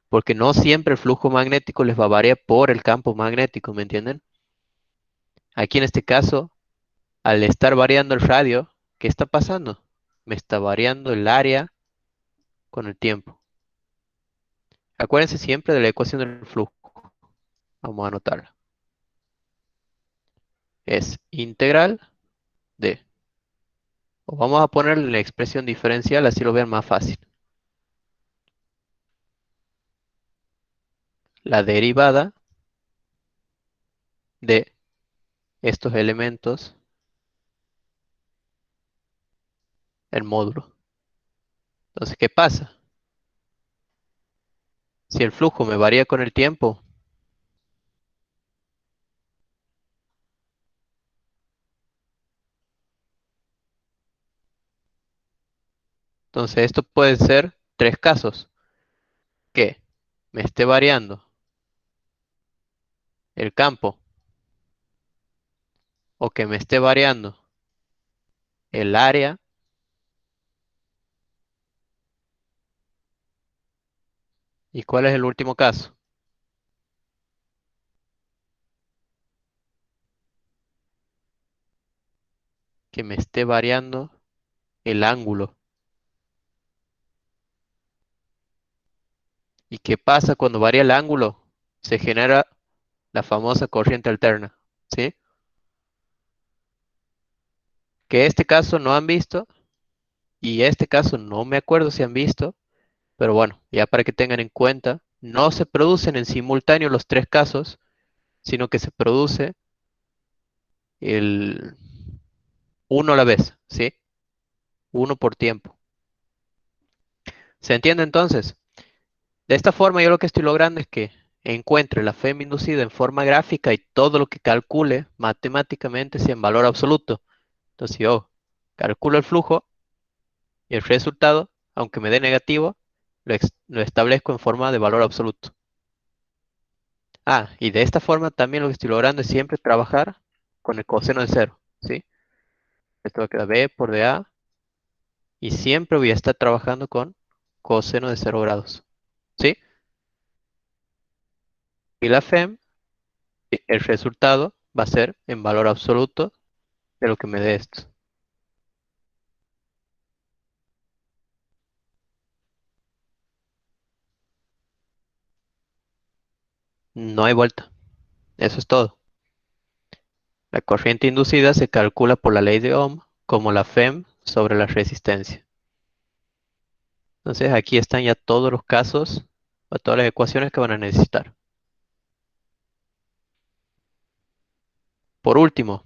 porque no siempre el flujo magnético les va a variar por el campo magnético, ¿me entienden? Aquí en este caso, al estar variando el radio, ¿qué está pasando? Me está variando el área con el tiempo. Acuérdense siempre de la ecuación del flujo. Vamos a anotarla. Es integral de, o vamos a ponerle la expresión diferencial, así lo vean más fácil. La derivada de estos elementos, el módulo. Entonces, ¿qué pasa? Si el flujo me varía con el tiempo, entonces esto puede ser tres casos: que me esté variando el campo, o que me esté variando el área, y ¿cuál es el último caso? Que me esté variando el ángulo. ¿Y qué pasa cuando varía el ángulo? Se genera la famosa corriente alterna, ¿sí? Que este caso no han visto, y este caso no me acuerdo si han visto, pero bueno, ya para que tengan en cuenta, no se producen en simultáneo los tres casos, sino que se produce el uno a la vez, ¿sí? Uno por tiempo. ¿Se entiende entonces? De esta forma yo lo que estoy logrando es que encuentre la FEM inducida en forma gráfica y todo lo que calcule matemáticamente sea en valor absoluto. Entonces yo calculo el flujo y el resultado aunque me dé negativo, lo establezco en forma de valor absoluto. Ah, y de esta forma también lo que estoy logrando es siempre trabajar con el coseno de cero, ¿sí? Esto va a quedar b por dA, y siempre voy a estar trabajando con coseno de 0 grados, ¿sí? Y la FEM, el resultado va a ser en valor absoluto de lo que me dé esto. No hay vuelta. Eso es todo. La corriente inducida se calcula por la ley de Ohm como la FEM sobre la resistencia. Entonces aquí están ya todos los casos o todas las ecuaciones que van a necesitar. Por último,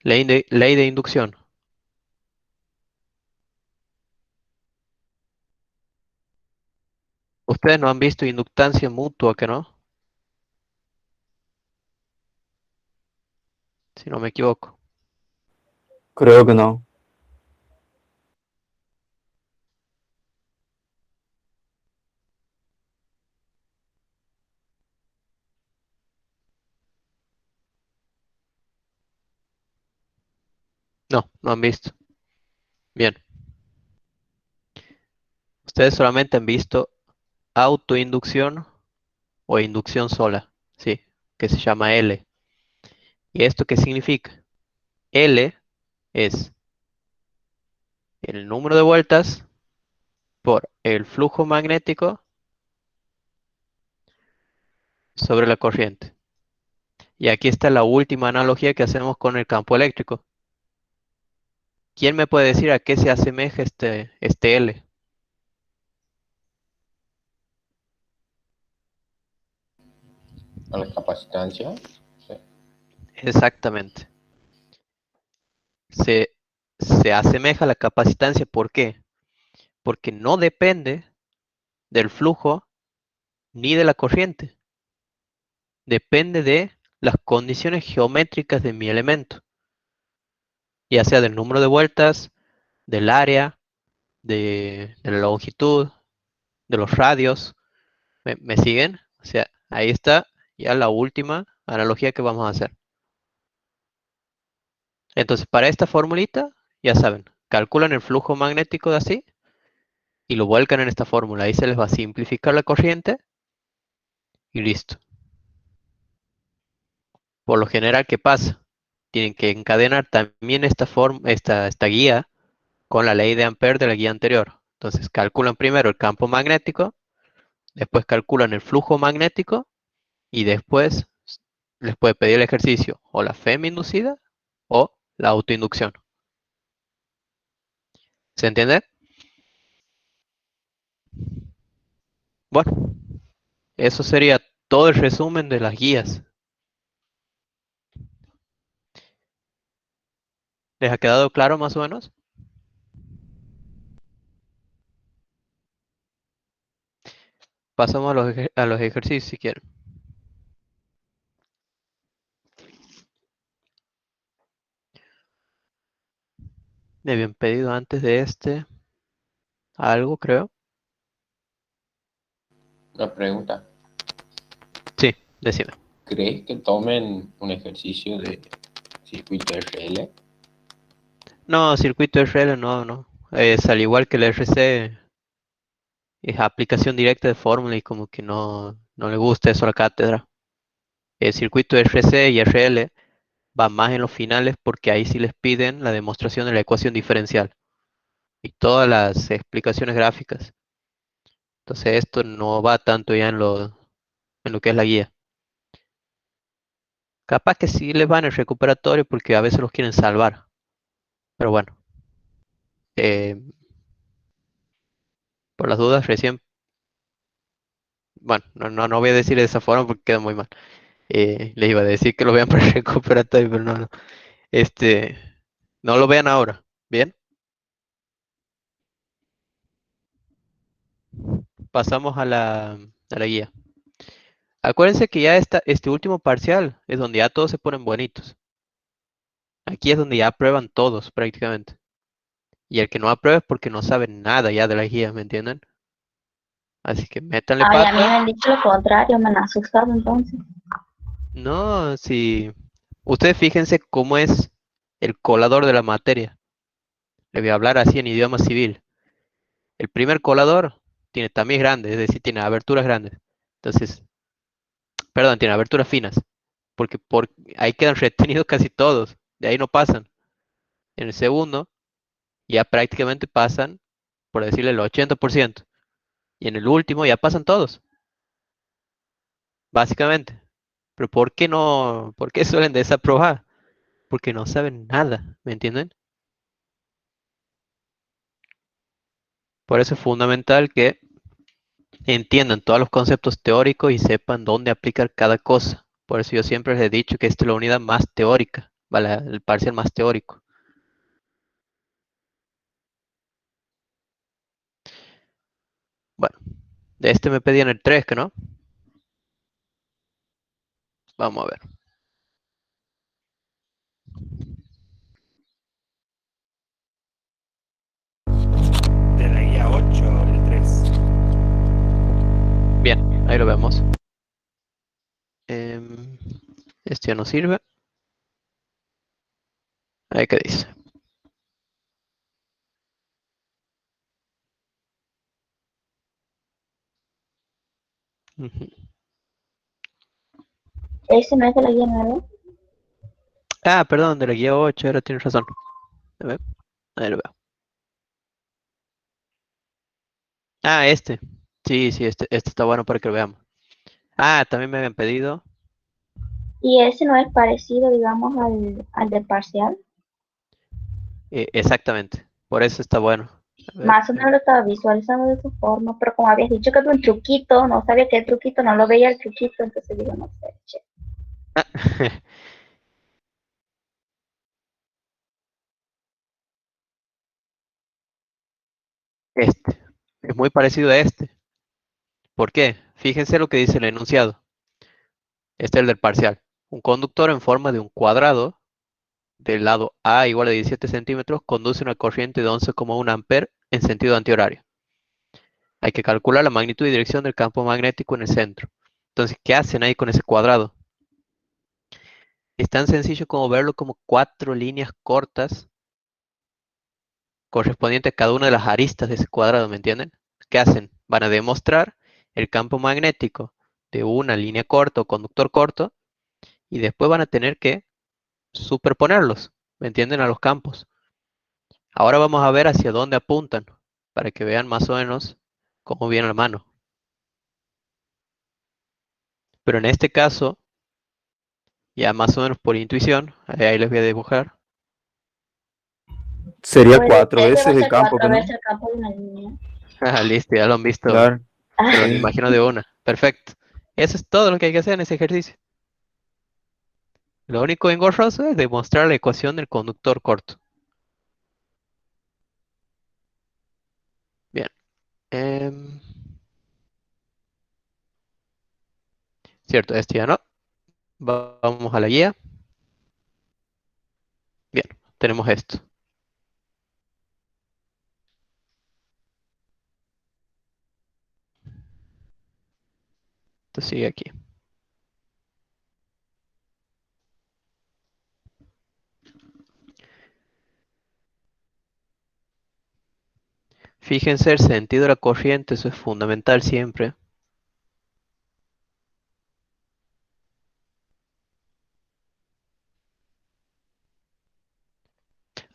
ley de inducción. Ustedes no han visto inductancia mutua, ¿que no? Si no me equivoco. Creo que no. No, no han visto. Bien. Ustedes solamente han visto autoinducción o inducción sola, ¿sí? Que se llama L. ¿Y esto qué significa? L es el número de vueltas por el flujo magnético sobre la corriente. Y aquí está la última analogía que hacemos con el campo eléctrico. ¿Quién me puede decir a qué se asemeja este L? A la capacitancia. Sí. Exactamente. Se, se asemeja a la capacitancia. ¿Por qué? Porque no depende del flujo ni de la corriente. Depende de las condiciones geométricas de mi elemento, ya sea del número de vueltas, del área, de la longitud, de los radios. ¿Me siguen? O sea, ahí está ya la última analogía que vamos a hacer. Entonces, para esta formulita, ya saben, calculan el flujo magnético de así y lo vuelcan en esta fórmula. Ahí se les va a simplificar la corriente y listo. Por lo general, ¿qué pasa? Tienen que encadenar también esta guía con la ley de Ampère de la guía anterior. Entonces, calculan primero el campo magnético, después calculan el flujo magnético y después les puede pedir el ejercicio o la FEM inducida o la autoinducción. ¿Se entiende? Bueno, eso sería todo el resumen de las guías. ¿Les ha quedado claro más o menos? Pasamos a los ejercicios si quieren. Me habían pedido antes de este algo, creo. Una pregunta. Sí, decime. ¿Crees que tomen un ejercicio de circuito RL? No, circuito RL no. Es al igual que el RC, es aplicación directa de fórmula y como que no le gusta eso a la cátedra. El circuito RC y RL va más en los finales porque ahí sí les piden la demostración de la ecuación diferencial y todas las explicaciones gráficas. Entonces esto no va tanto ya en lo que es la guía. Capaz que sí les va en el recuperatorio porque a veces los quieren salvar. Pero bueno, eh, por las dudas recién, bueno, no voy a decir de esa forma porque queda muy mal. Les iba a decir que lo vean para el recuperatorio, pero no. Este, no lo vean ahora. Bien, pasamos a la guía. Acuérdense que ya este último parcial es donde ya todos se ponen bonitos. Aquí es donde ya aprueban todos prácticamente. Y el que no aprueba es porque no sabe nada ya de las guías, ¿me entienden? Así que métanle Ay, a mí me pata. han dicho lo contrario, me han asustado entonces. No, si ustedes fíjense cómo es el colador de la materia. Le voy a hablar así en idioma civil. El primer colador tiene tamiz grandes, es decir, tiene aberturas grandes. Entonces, perdón, tiene aberturas finas, porque ahí quedan retenidos casi todos, de ahí no pasan. En el segundo, ya prácticamente pasan, por decirle, el 80%. Y en el último ya pasan todos, básicamente. Pero ¿por qué no? ¿Por qué suelen desaprobar? Porque no saben nada, ¿me entienden? Por eso es fundamental que entiendan todos los conceptos teóricos y sepan dónde aplicar cada cosa. Por eso yo siempre les he dicho que esta es la unidad más teórica, ¿vale? El parcial más teórico. Bueno, de este me pedían el 3, ¿que no? Vamos a ver. De la guía 8, el 3. Bien, ahí lo vemos. Este ya no sirve. Ahí que dice. Ujú. Ese no es de la guía 9. Ah, perdón, de la guía 8, ahora tienes razón. A ver, ahí lo veo. Ah, este. Sí, sí, este está bueno para que lo veamos. Ah, también me habían pedido. Y ese no es parecido, digamos, al del parcial. Exactamente. Por eso está bueno. A ver, Más o menos lo estaba visualizando de esa forma, pero como habías dicho que era un truquito, no sabía qué truquito, no lo veía el truquito, entonces digo, no sé, che. Este. Es muy parecido a este. ¿Por qué? Fíjense lo que dice el enunciado. Este es el del parcial. Un conductor en forma de un cuadrado del lado A igual a 17 centímetros conduce una corriente de 11,1 amperes en sentido antihorario. Hay que calcular la magnitud y dirección del campo magnético en el centro. Entonces, ¿qué hacen ahí con ese cuadrado? Es tan sencillo como verlo como 4 líneas cortas correspondientes a cada una de las aristas de ese cuadrado, ¿me entienden? ¿Qué hacen? Van a demostrar el campo magnético de una línea corta o conductor corto y después van a tener que superponerlos, ¿me entienden? A los campos. Ahora vamos a ver hacia dónde apuntan para que vean más o menos cómo viene la mano. Pero en este caso, ya más o menos por intuición, ahí les voy a dibujar. Sería Pues cuatro ese va a veces el ser campo, cuatro ¿no? veces el campo de una línea. Ah, listo, ya lo han visto, Claro, se lo sí. imagino de una. Perfecto. Eso es todo lo que hay que hacer en ese ejercicio. Lo único engorroso es demostrar la ecuación del conductor corto. Bien. em, cierto, este ya no. Vamos a la guía. Bien, tenemos esto. Esto sigue aquí. Fíjense el sentido de la corriente, eso es fundamental siempre.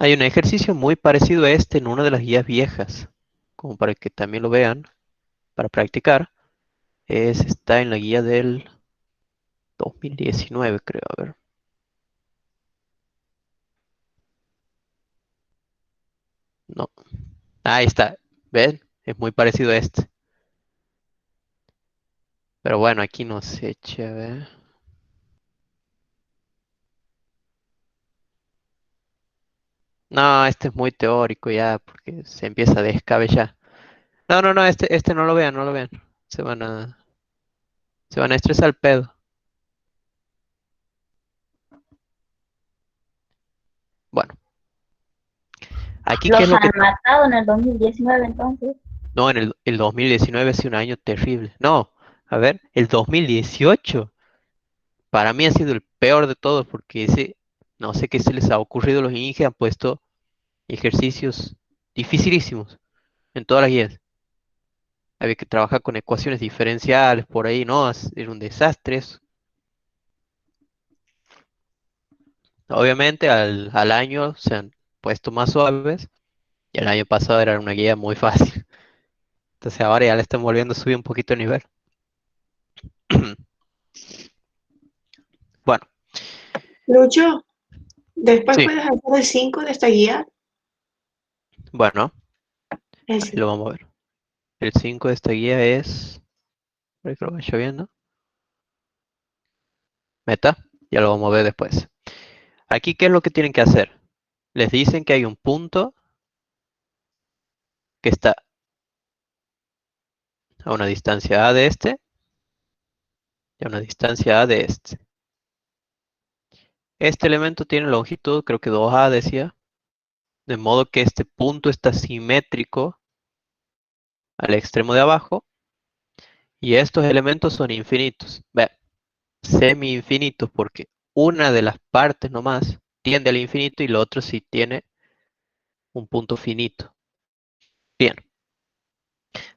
Hay un ejercicio muy parecido a este en una de las guías viejas, como para que también lo vean, para practicar. Está en la guía del 2019, creo. A ver. No. Ahí está. ¿Ven? Es muy parecido a este. Pero bueno, aquí no sé, che, a ver. No, este es muy teórico ya, porque se empieza a descabellar. No, no, no, este no lo vean, no lo vean. Se van a, se van a estresar el pedo. Bueno, Aquí, ¿qué es Los lo que... han matado en el 2019 entonces. No, en el 2019 ha sido un año terrible. No, a ver, el 2018 para mí ha sido el peor de todos porque no sé qué se les ha ocurrido a los Inge, han puesto ejercicios dificilísimos en todas las guías. Había que trabajar con ecuaciones diferenciales por ahí, no, era un desastre eso. Obviamente al año se han puesto más suaves y el año pasado era una guía muy fácil. Entonces ahora ya le están volviendo a subir un poquito el nivel. Bueno, Lucho, después sí, puedes hacer el 5 de esta guía. bueno, ahí Ese. lo vamos a ver. El 5 de esta guía es, por ahí que lo vaya viendo, meta, ya lo vamos a ver después. Aquí, ¿qué es lo que tienen que hacer? Les dicen que hay un punto que está a una distancia A de este y a una distancia A de este. Este elemento tiene longitud, creo que 2A decía, de modo que este punto está simétrico al extremo de abajo y estos elementos son infinitos. Ve, semi-infinitos porque una de las partes nomás tiende al infinito y lo otro sí tiene un punto finito. Bien,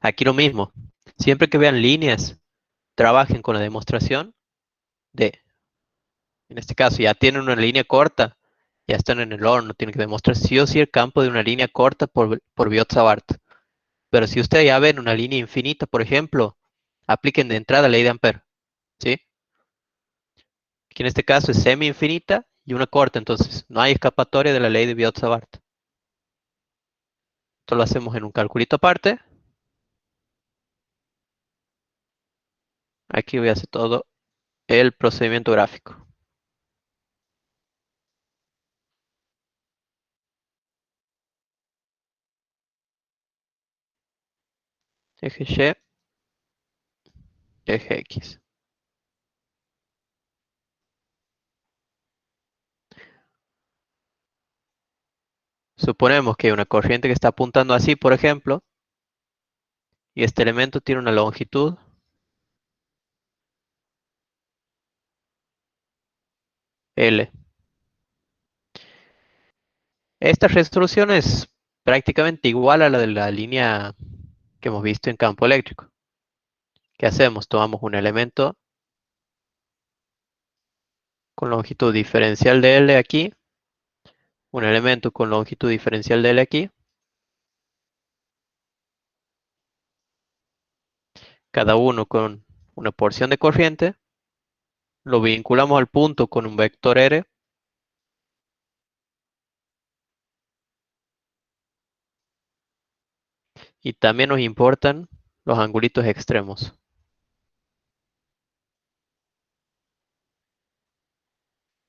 aquí lo mismo. Siempre que vean líneas, trabajen con la demostración de, en este caso ya tienen una línea corta, ya están en el horno, tienen que demostrar sí o sí el campo de una línea corta por Biot-Savart. Pero si ustedes ya ven una línea infinita, por ejemplo, apliquen de entrada la ley de Ampère, ¿sí? Que en este caso es semi-infinita y una corta, entonces no hay escapatoria de la ley de Biot-Savart. Esto lo hacemos en un calculito aparte. Aquí voy a hacer todo el procedimiento gráfico. Eje Y, eje X. Suponemos que hay una corriente que está apuntando así, por ejemplo, y este elemento tiene una longitud L. Esta resolución es prácticamente igual a la de la línea que hemos visto en campo eléctrico. ¿Qué hacemos? Tomamos un elemento con longitud diferencial de L aquí, un elemento con longitud diferencial de L aquí, cada uno con una porción de corriente, lo vinculamos al punto con un vector R, y también nos importan los angulitos extremos.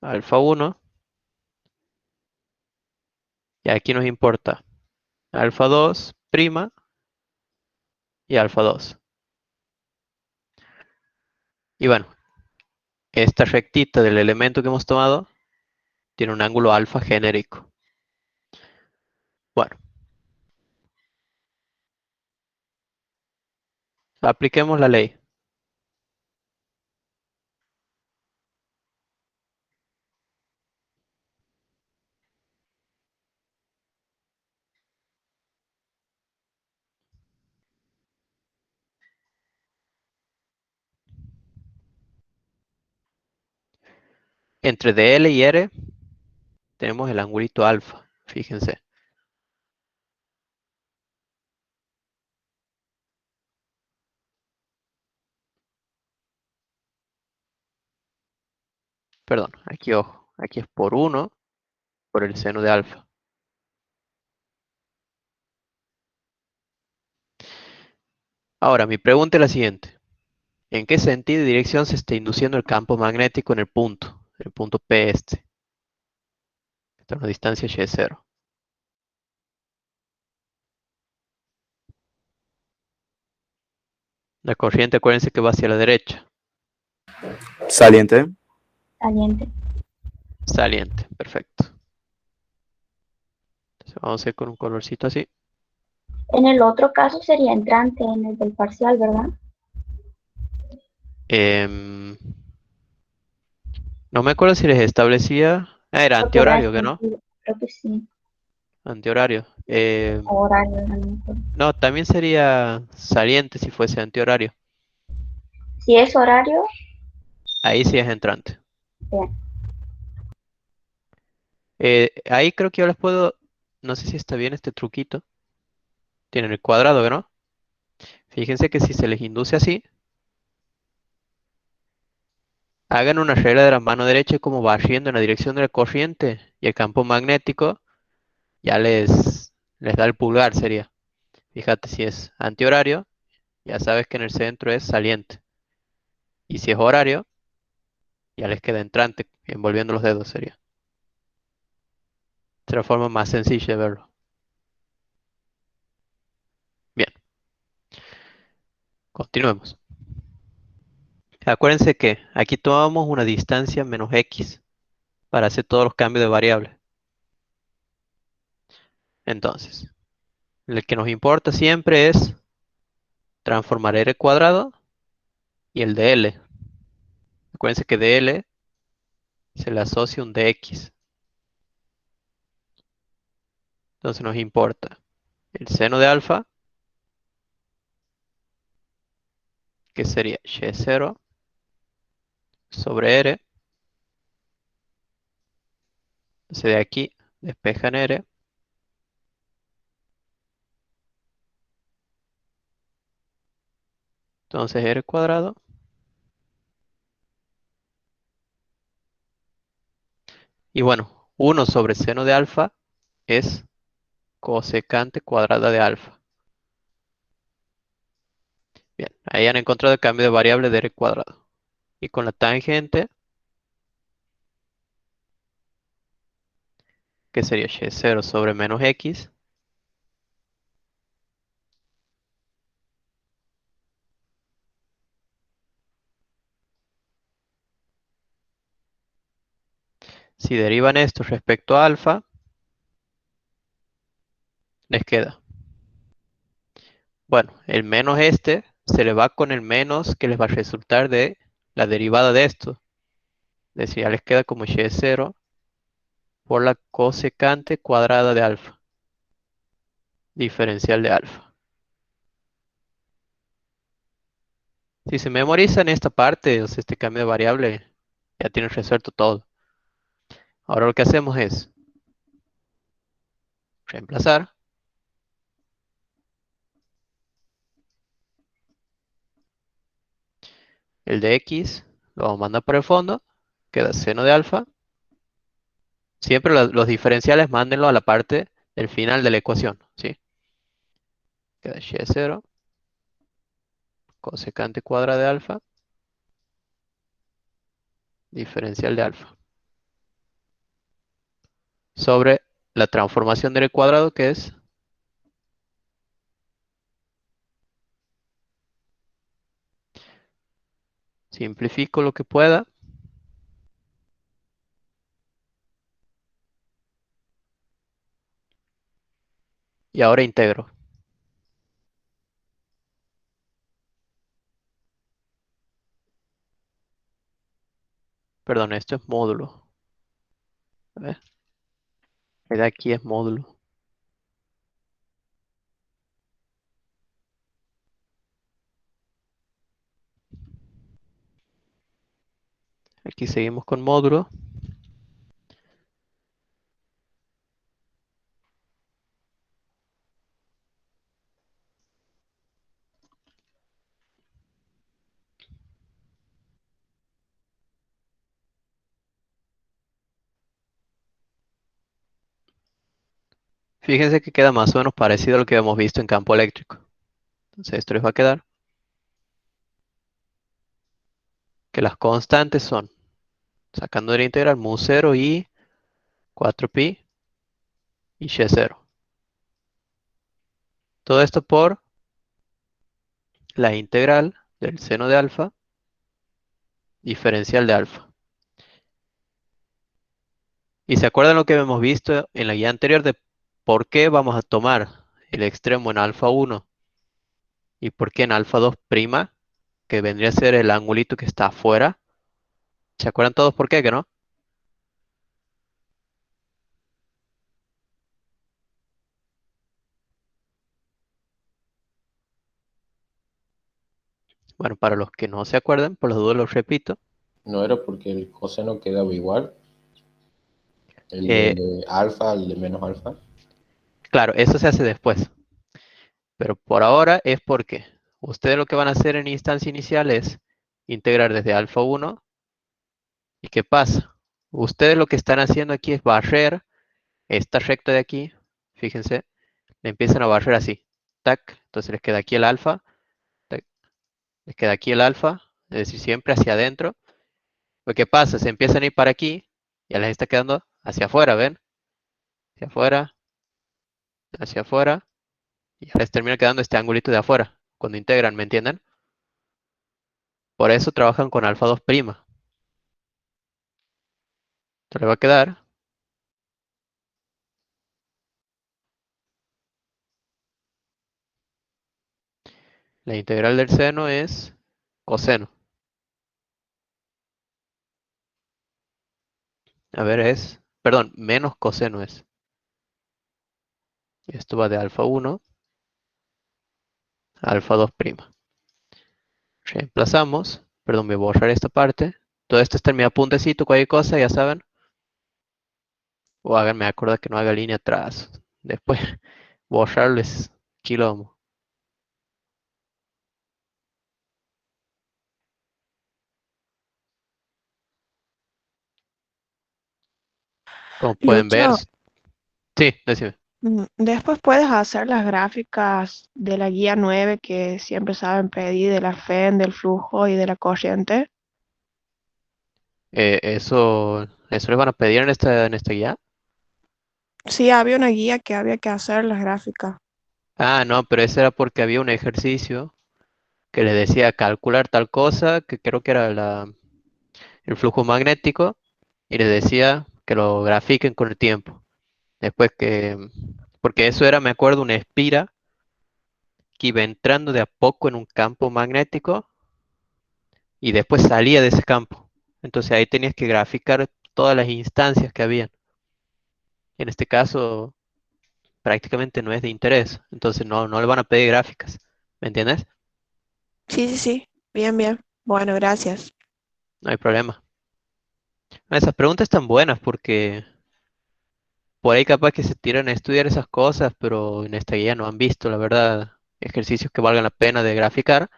Alfa 1, y aquí nos importa alfa 2' y alfa 2. Y bueno, esta rectita del elemento que hemos tomado tiene un ángulo alfa genérico. Bueno, apliquemos la ley. Entre DL y R tenemos el angulito alfa, fíjense. Perdón, aquí ojo, aquí es por 1 por el seno de alfa. Ahora, mi pregunta es la siguiente. ¿En qué sentido y dirección se está induciendo el campo magnético en el punto P este? Está a una distancia Y0. La corriente, acuérdense que va hacia la derecha. Saliente. Saliente. Saliente, perfecto. Entonces Vamos a ir con un colorcito así. En el otro caso sería entrante en el del parcial, ¿verdad? Em, no me acuerdo si les establecía. Era Creo que era antihorario, ¿que no? creo que sí, Antihorario. horario, no me acuerdo. No, también sería saliente si fuese antihorario. Si es horario, Ahí sí es entrante. bien. Ahí creo que yo les puedo. No sé si está bien este truquito. Tienen el cuadrado, ¿que no? Fíjense que si se les induce así, hagan una regla de la mano derecha como barriendo en la dirección de la corriente y el campo magnético ya les da el pulgar, sería. Fíjate si es antihorario, ya sabes que en el centro es saliente. Y si es horario, ya les queda entrante, envolviendo los dedos sería. Es la forma más sencilla de verlo. Bien, continuemos. Acuérdense que aquí tomamos una distancia menos x para hacer todos los cambios de variable. Entonces, el que nos importa siempre es transformar r cuadrado y el de L. Acuérdense que de L se le asocia un dx. Entonces nos importa el seno de alfa, que sería y0 sobre r. Entonces de aquí despejan r. Entonces r cuadrado. Y bueno, 1 sobre seno de alfa es cosecante cuadrada de alfa. Bien, ahí han encontrado el cambio de variable de r cuadrado. Y con la tangente, que sería y0 sobre menos x, si derivan esto respecto a alfa, les queda. Bueno, el menos este se le va con el menos que les va a resultar de la derivada de esto. Es decir, ya les queda como y0 por la cosecante cuadrada de alfa, diferencial de alfa. Si se memorizan esta parte, o sea, este cambio de variable, ya tienen resuelto todo. Ahora lo que hacemos es reemplazar. El de x lo vamos a mandar por el fondo, queda seno de alfa. Siempre los diferenciales mándenlo a la parte del final de la ecuación, ¿sí? Queda y0 cosecante cuadrada de alfa, diferencial de alfa, sobre la transformación del cuadrado que es simplifico lo que pueda. Y ahora integro. Perdón, esto es módulo. A ver, el de aquí es módulo. Aquí seguimos con módulo. Fíjense que queda más o menos parecido a lo que hemos visto en campo eléctrico. Entonces esto les va a quedar que las constantes son, sacando de la integral, mu0 y 4pi y y0. Todo esto por la integral del seno de alfa, diferencial de alfa. Y se acuerdan lo que hemos visto en la guía anterior de ¿por qué vamos a tomar el extremo en alfa 1 y por qué en alfa 2 prima, que vendría a ser el angulito que está afuera? ¿Se acuerdan todos por qué, que no? Bueno, para los que no se acuerden, por las dudas los repito. No era porque el coseno quedaba igual, el Eh, de alfa al de menos alfa. claro, eso se hace después. Pero por ahora es porque ustedes lo que van a hacer en instancia inicial es integrar desde alfa 1. ¿Y qué pasa? Ustedes lo que están haciendo aquí es barrer esta recta de aquí. Fíjense, le empiezan a barrer así. Tac, entonces les queda aquí el alfa. Tac, les queda aquí el alfa. Es decir, siempre hacia adentro. Lo que pasa, se empiezan a ir para aquí. Ya les está quedando hacia afuera, ¿ven? Hacia afuera, hacia afuera. Y ya les termina quedando este angulito de afuera. Cuando integran, ¿me entienden? Por eso trabajan con alfa 2'. Esto le va a quedar. La integral del seno es coseno. A ver, perdón, menos coseno es. Esto va de alfa 1 a alfa 2'. Reemplazamos, perdón, voy a borrar esta parte. Todo esto está en mi apuntecito, cualquier cosa, ya saben. O háganme acordar que no haga línea atrás. Después, borrarles quilombo. Como pueden ver, Lucho, sí, decime. después puedes hacer las gráficas de la guía 9 que siempre saben pedir de la FEN, del flujo y de la corriente. Eso les van a pedir en esta guía. Sí, había una guía que había que hacer las gráficas. Ah, no, pero ese era porque había un ejercicio que les decía calcular tal cosa, que creo que era el flujo magnético, y les decía que lo grafiquen con el tiempo. Después porque eso era, me acuerdo, una espira que iba entrando de a poco en un campo magnético y después salía de ese campo. Entonces ahí tenías que graficar todas las instancias que habían. En este caso, prácticamente no es de interés, entonces no le van a pedir gráficas. ¿Me entiendes? Sí, sí, sí. Bien, bien. Bueno, gracias. No hay problema. Esas preguntas están buenas porque por ahí capaz que se tiran a estudiar esas cosas, pero en esta guía no han visto, la verdad, ejercicios que valgan la pena de graficar.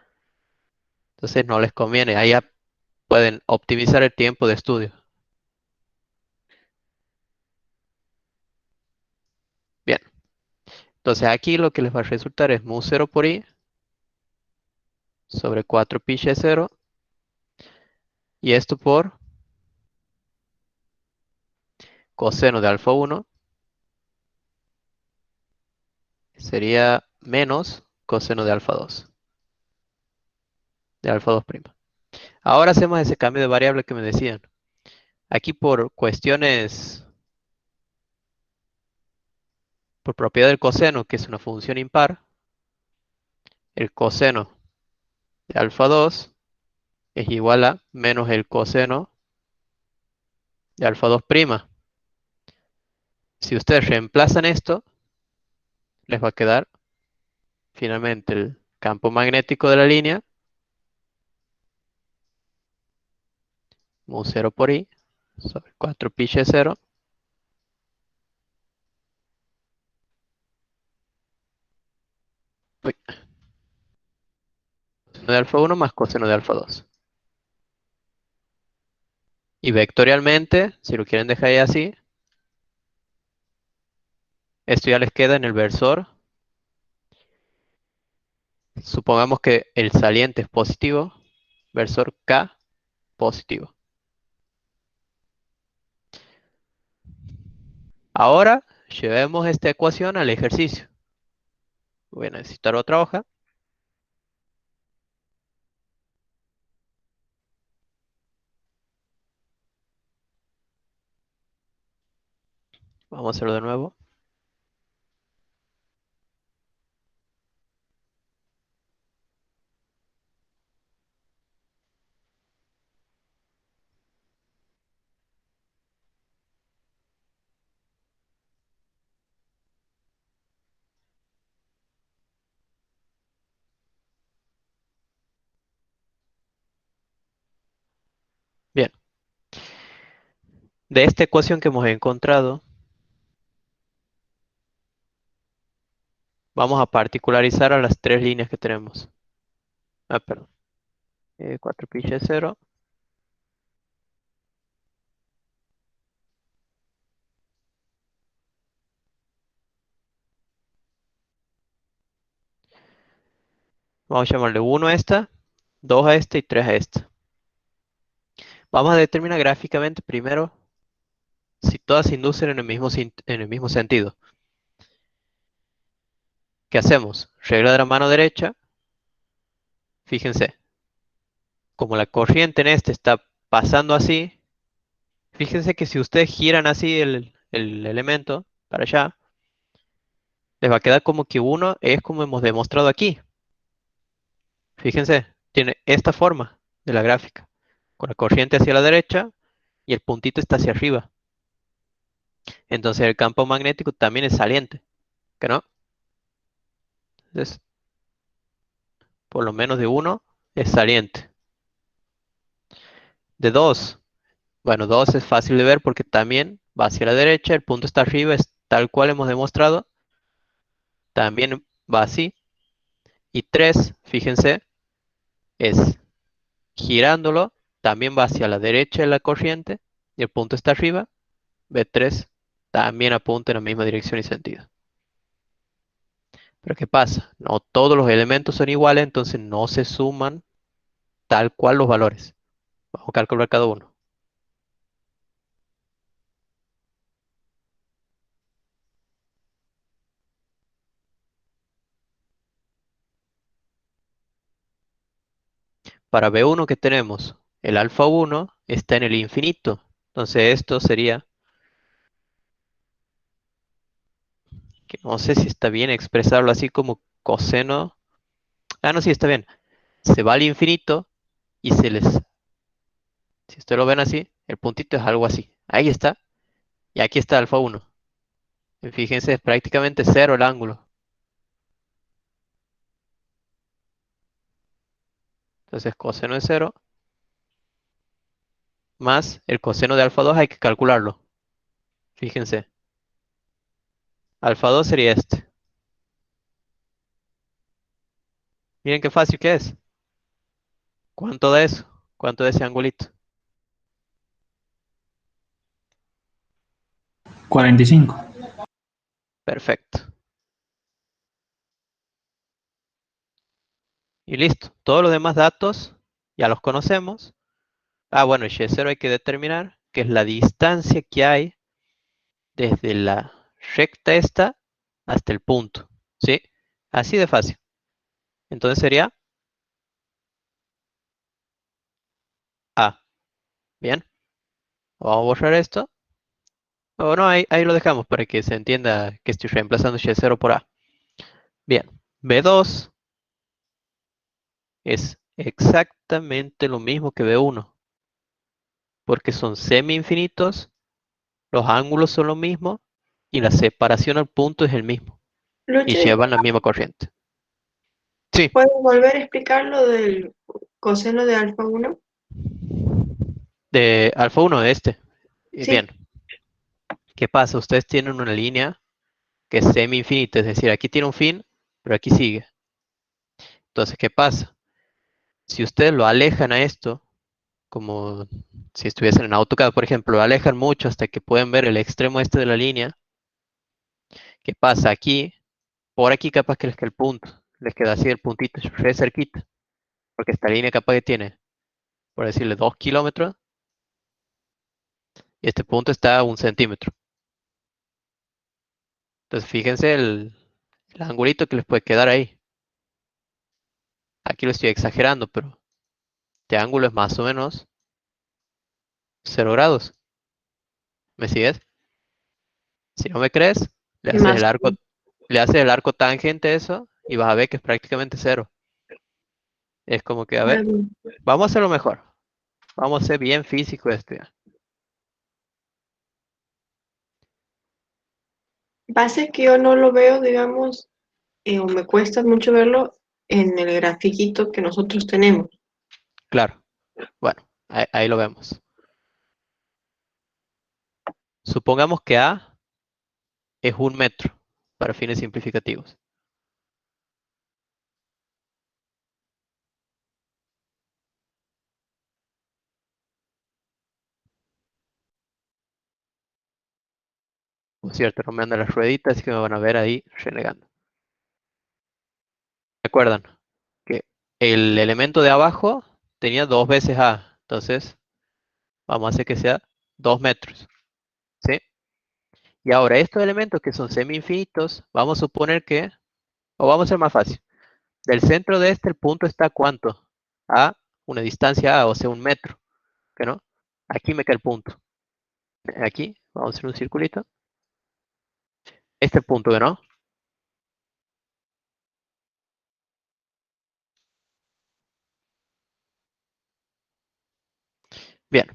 Entonces no les conviene. Ahí ya pueden optimizar el tiempo de estudio. Bien. Entonces aquí lo que les va a resultar es mu 0 por i sobre 4 pi y 0. Y esto por coseno de alfa 1 sería menos coseno de alfa 2. De alfa 2'. Ahora hacemos ese cambio de variable que me decían. Aquí por cuestiones, por propiedad del coseno, que es una función impar, el coseno de alfa 2 es igual a menos el coseno de alfa 2'. Si ustedes reemplazan esto, les va a quedar finalmente el campo magnético de la línea, mu 0 por i, sobre 4 pi y 0, uy, coseno de alfa 1 más coseno de alfa 2. Y vectorialmente, si lo quieren dejar ahí así, esto ya les queda en el versor. Supongamos que el saliente es positivo, versor K positivo. Ahora llevemos esta ecuación al ejercicio. Voy a necesitar otra hoja. Vamos a hacerlo de nuevo. De esta ecuación que hemos encontrado, vamos a particularizar a las tres líneas que tenemos. Ah, perdón. 4 pi y 0. Vamos a llamarle 1 a esta, 2 a esta y 3 a esta. Vamos a determinar gráficamente primero si todas se inducen en el mismo sentido. ¿Qué hacemos? Regla de la mano derecha. Fíjense, como la corriente en este está pasando así, fíjense que si ustedes giran así el elemento para allá, les va a quedar como que uno es como hemos demostrado aquí. Fíjense, tiene esta forma de la gráfica, con la corriente hacia la derecha y el puntito está hacia arriba. Entonces el campo magnético también es saliente, ¿que no? Entonces, por lo menos de 1 es saliente. De 2, bueno, 2 es fácil de ver porque también va hacia la derecha, el punto está arriba, es tal cual hemos demostrado, también va así. Y 3, fíjense, es girándolo, también va hacia la derecha de la corriente y el punto está arriba. B3 también apunta en la misma dirección y sentido. Pero ¿qué pasa? No todos los elementos son iguales, entonces no se suman tal cual los valores. Vamos a calcular cada uno. Para B1 que tenemos, el alfa 1 está en el infinito. Entonces esto sería, que no sé si está bien expresarlo así como coseno. Ah, no, sí, está bien. Se va al infinito y si ustedes lo ven así, el puntito es algo así. Ahí está. Y aquí está alfa 1. Y fíjense, es prácticamente cero el ángulo. Entonces coseno de 0 más el coseno de alfa 2 hay que calcularlo. Fíjense. Alfa 2 sería este. Miren qué fácil que es. ¿Cuánto da eso? ¿Cuánto da ese angulito? 45. Perfecto. Y listo. Todos los demás datos ya los conocemos. Ah, bueno, y y0 hay que determinar que es la distancia que hay desde la recta esta hasta el punto. ¿Sí? Así de fácil. Entonces sería A. Bien. Vamos a borrar esto. O no, ahí lo dejamos para que se entienda que estoy reemplazando y0 por A. Bien. B2 es exactamente lo mismo que B1. Porque son semi-infinitos, los ángulos son lo mismo y la separación al punto es el mismo. Y Lucho, llevan la misma corriente. Sí. ¿puedes volver a explicar lo del coseno de alfa 1? De alfa 1 de este. Sí, Bien. ¿Qué pasa? Ustedes tienen una línea que es semi-infinita, es decir, aquí tiene un fin, pero aquí sigue. Entonces, ¿qué pasa? Si ustedes lo alejan a esto, como si estuviesen en AutoCAD, por ejemplo, lo alejan mucho hasta que pueden ver el extremo este de la línea, ¿qué pasa? Aquí, por aquí capaz que les queda el punto, les queda así el puntito re cerquita, porque esta línea capaz que tiene, por decirle, 2 kilómetros, y este punto está a 1 centímetro. Entonces, fíjense el angulito que les puede quedar ahí. Aquí lo estoy exagerando, pero este ángulo es más o menos 0 grados. ¿Me sigues? Si no me crees, le haces más. el arco, le haces el arco tangente a eso y vas a ver que es prácticamente cero. Es como que, a ver, vamos a hacerlo mejor. Vamos a ser bien físico este. Pasa que yo no lo veo, digamos, o me cuesta mucho verlo en el grafiquito que nosotros tenemos. Claro. Bueno, ahí lo vemos. Supongamos que A es 1 metro, para fines simplificativos. Por cierto, no me andan las rueditas, así que me van a ver ahí renegando. ¿Recuerdan? Que el elemento de abajo tenía 2 veces A. Entonces, vamos a hacer que sea 2 metros. ¿Sí? Y ahora, estos elementos que son semi-infinitos, vamos a suponer que, o vamos a ser más fácil. Del centro de este, el punto está ¿a cuánto? A una distancia A, o sea, 1 metro. ¿Que no? Aquí me cae el punto. Aquí, vamos a hacer un circulito. Este punto, ¿que no? Bien.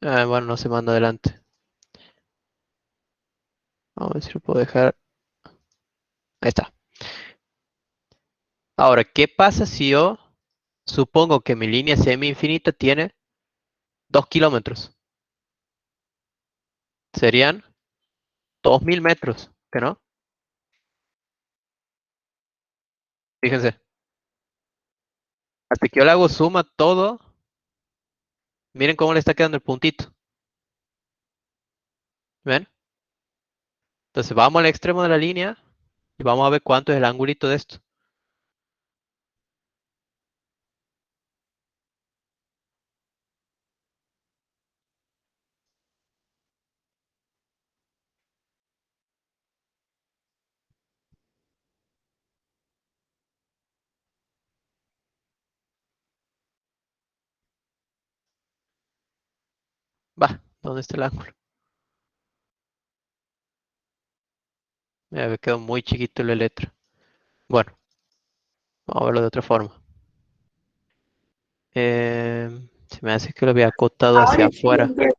Bueno, no se manda adelante. Vamos a ver si lo puedo dejar. Ahí está. Ahora, ¿qué pasa si yo supongo que mi línea semi-infinita tiene 2 kilómetros? Serían 2000 metros, ¿que no? Fíjense. Hasta que yo le hago suma todo, miren cómo le está quedando el puntito. ¿Ven? Entonces vamos al extremo de la línea y vamos a ver cuánto es el angulito de esto. Va, ¿dónde está el ángulo? Me quedó muy chiquito la letra. Bueno, vamos a verlo de otra forma. Se me hace que lo había acotado hacia Ahora sí afuera. entiendo.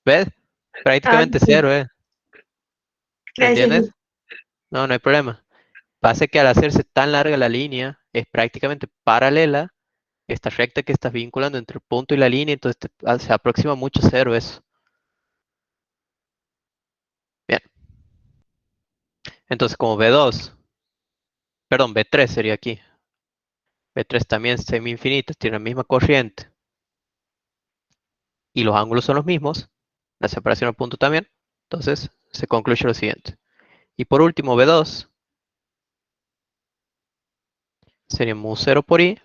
¿Ves? Ah, Prácticamente sí. cero, ¿eh? ¿Me Gracias. entiendes? No, no hay problema. Pasa que al hacerse tan larga la línea, es prácticamente paralela esta recta que estás vinculando entre el punto y la línea, entonces se aproxima mucho a cero eso. Bien. Entonces como B2, perdón, B3 sería aquí. B3 también es semi-infinito, tiene la misma corriente. Y los ángulos son los mismos. La separación al punto también. Entonces se concluye lo siguiente. Y por último, B2 sería mu0 por i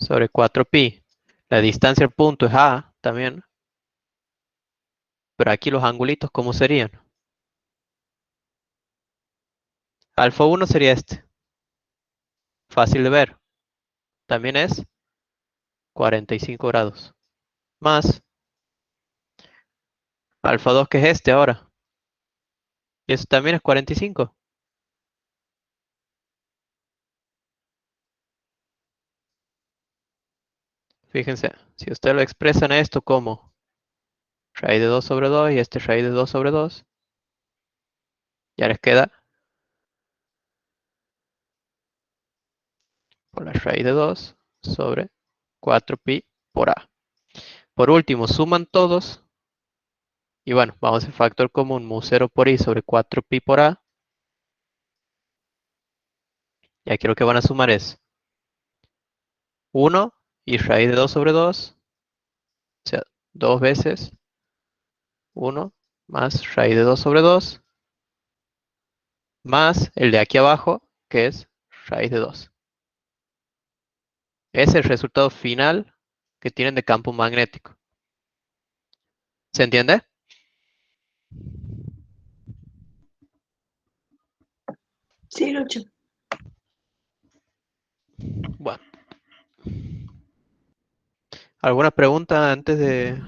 sobre 4pi. La distancia al punto es a también. Pero aquí los angulitos, ¿cómo serían? Alfa 1 sería este. Fácil de ver. También es 45 grados. Más alfa 2 que es este ahora. Y eso también es 45. Fíjense, si ustedes lo expresan esto como raíz de 2 sobre 2 y este raíz de 2 sobre 2, ya les queda por la raíz de 2 sobre 4pi por a. Por último, suman todos. Y bueno, vamos a hacer factor común mu0 por i sobre 4pi por a. Y aquí lo que van a sumar es 1 y raíz de 2 sobre 2. O sea, 2 veces 1 más raíz de 2 sobre 2. Más el de aquí abajo, que es raíz de 2. Ese es el resultado final que tienen de campo magnético. ¿Se entiende? Sí, Lucho. Bueno. ¿Alguna pregunta antes de...?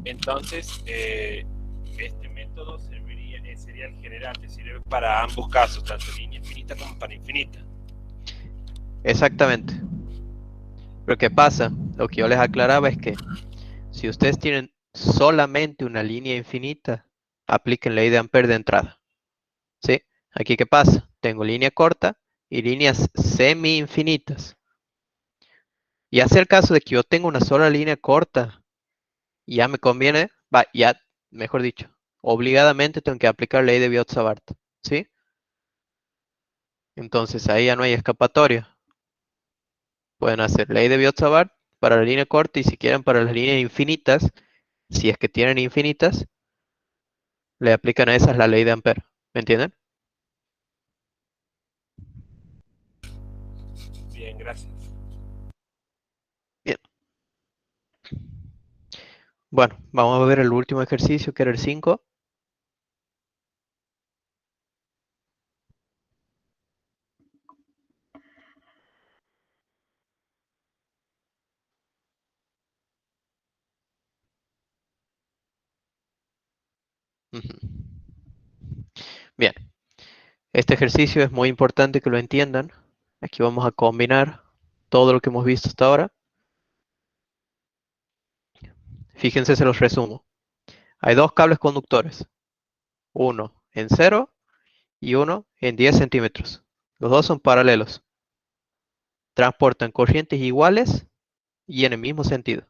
Entonces, este método sería el general, que sirve para ambos casos, tanto línea infinita como para infinita. Exactamente. Pero ¿qué pasa? Lo que yo les aclaraba es que si ustedes tienen solamente una línea infinita, apliquen ley de Ampère de entrada. ¿Sí? Aquí, ¿qué pasa? Tengo línea corta y líneas semi-infinitas. Y hace el caso de que yo tengo una sola línea corta y ya me conviene, ya, mejor dicho, obligadamente tengo que aplicar ley de Biot-Savart, ¿sí? Entonces ahí ya no hay escapatoria. Pueden hacer ley de Biot-Savart para la línea corta y si quieren para las líneas infinitas, si es que tienen infinitas, le aplican a esas la ley de Ampère. ¿Me entienden? Bien, gracias. Bien. Bueno, vamos a ver el último ejercicio que era el 5. Bien, este ejercicio es muy importante que lo entiendan. Aquí vamos a combinar todo lo que hemos visto hasta ahora. Fíjense, se los resumo. Hay dos cables conductores, uno en 0 y uno en 10 centímetros. Los dos son paralelos. Transportan corrientes iguales y en el mismo sentido.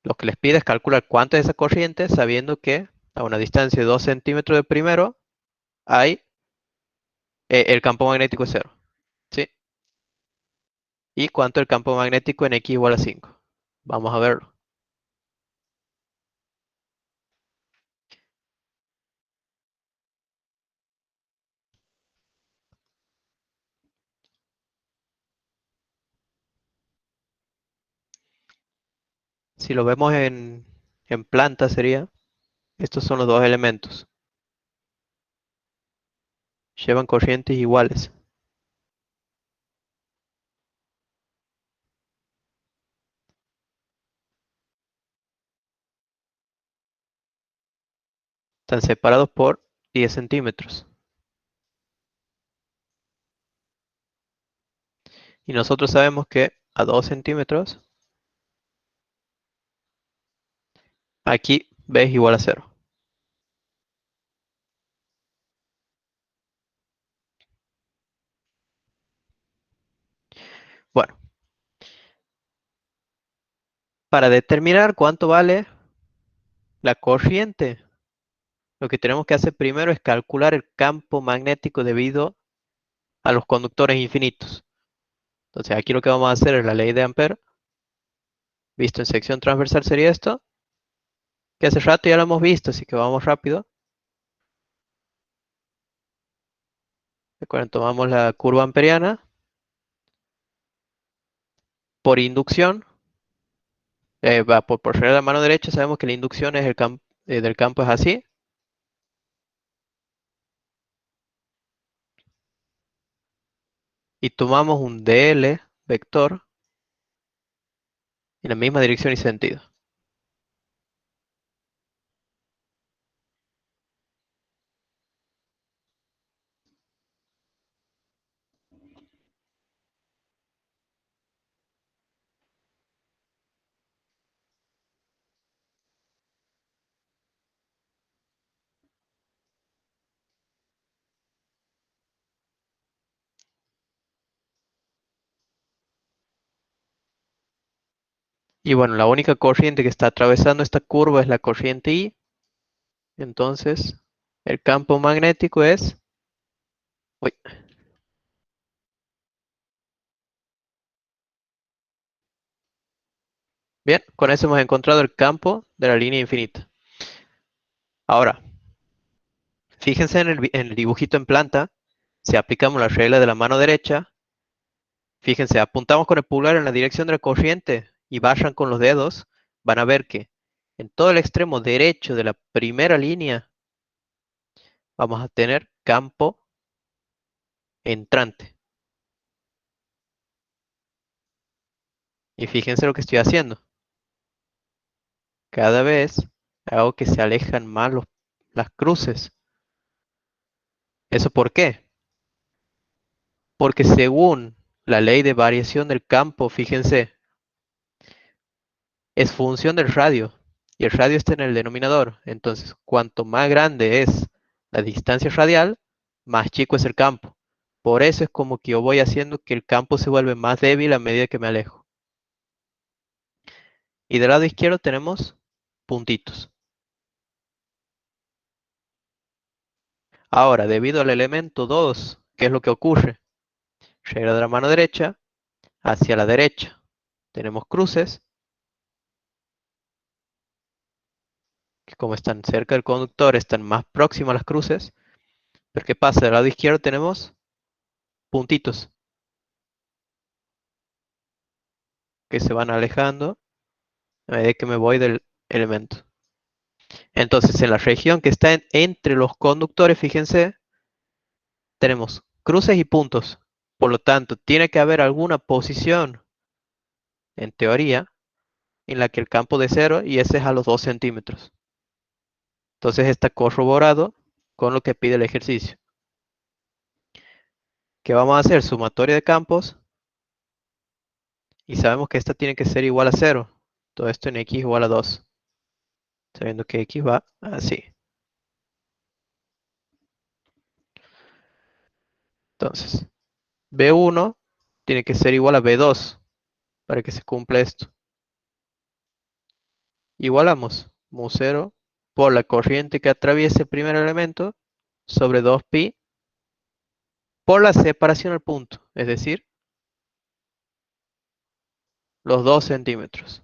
Lo que les pide es calcular cuánta es esa corriente, sabiendo que a una distancia de 2 centímetros del primero hay el campo magnético es 0. ¿Sí? ¿Y cuánto el campo magnético en X igual a 5? Vamos a verlo. Si lo vemos en planta sería, estos son los dos elementos. Llevan corrientes iguales. Están separados por 10 centímetros. Y nosotros sabemos que a 2 centímetros, aquí B es igual a 0. Bueno, para determinar cuánto vale la corriente, lo que tenemos que hacer primero es calcular el campo magnético debido a los conductores infinitos. Entonces aquí lo que vamos a hacer es la ley de Ampère. Visto en sección transversal sería esto, que hace rato ya lo hemos visto, así que vamos rápido. Recuerden, tomamos la curva amperiana. Por inducción, por regla de la mano derecha, sabemos que la inducción es del campo es así. Y tomamos un dl vector en la misma dirección y sentido. Y bueno, la única corriente que está atravesando esta curva es la corriente I. Entonces, el campo magnético es... Uy. Bien, con eso hemos encontrado el campo de la línea infinita. Ahora, fíjense en el dibujito en planta. Si aplicamos la regla de la mano derecha, fíjense, apuntamos con el pulgar en la dirección de la corriente y bajan con los dedos, van a ver que en todo el extremo derecho de la primera línea vamos a tener campo entrante. Y fíjense lo que estoy haciendo. Cada vez hago que se alejan más las cruces. ¿Eso por qué? Porque según la ley de variación del campo, fíjense, es función del radio. Y el radio está en el denominador. Entonces, cuanto más grande es la distancia radial, más chico es el campo. Por eso es como que yo voy haciendo que el campo se vuelve más débil a medida que me alejo. Y del lado izquierdo tenemos puntitos. Ahora, debido al elemento 2, ¿qué es lo que ocurre? Regla de la mano derecha, hacia la derecha tenemos cruces, que como están cerca del conductor, están más próximas a las cruces. Pero ¿qué pasa? Del lado izquierdo tenemos puntitos que se van alejando a medida que me voy del elemento. Entonces, en la región que está entre los conductores, fíjense, tenemos cruces y puntos. Por lo tanto, tiene que haber alguna posición, en teoría, en la que el campo de cero, y ese es a los 2 centímetros. Entonces está corroborado con lo que pide el ejercicio. ¿Qué vamos a hacer? Sumatoria de campos. Y sabemos que esta tiene que ser igual a 0. Todo esto en x igual a 2. Sabiendo que x va así. Entonces, B1 tiene que ser igual a B2 para que se cumpla esto. Igualamos mu0 por la corriente que atraviesa el primer elemento sobre 2pi por la separación al punto, es decir, los 2 centímetros.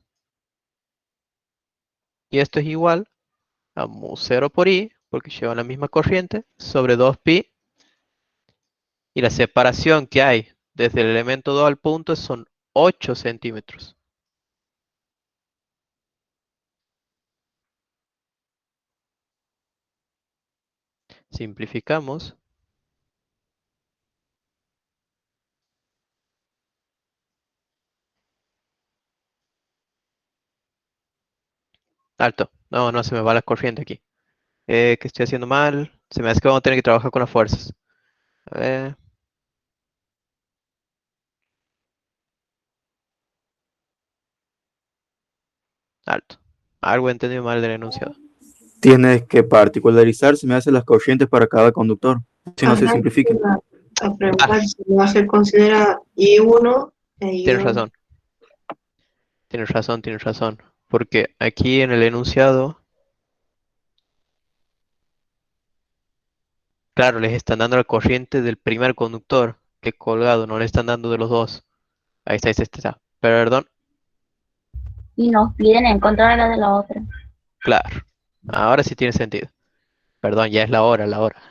Y esto es igual a mu0 por i, porque llevan la misma corriente, sobre 2pi. Y la separación que hay desde el elemento 2 al punto son 8 centímetros. Simplificamos. Alto. No, no se me va la corriente aquí. ¿Qué estoy haciendo mal? Se me hace que vamos a tener que trabajar con las fuerzas. A ver. Alto. Algo he entendido mal del enunciado. Tienes que particularizar si me hacen las corrientes para cada conductor, si no se Ajá, simplifica. a preguntar si no se considera I1 e Tienes I2. razón. Tienes razón. Porque aquí en el enunciado, claro, les están dando la corriente del primer conductor, que es colgado, no le están dando de los dos. Ahí está, ahí está. Perdón, Y nos piden encontrar la de la otra. claro. Ahora sí tiene sentido. Perdón, ya es la hora, la hora.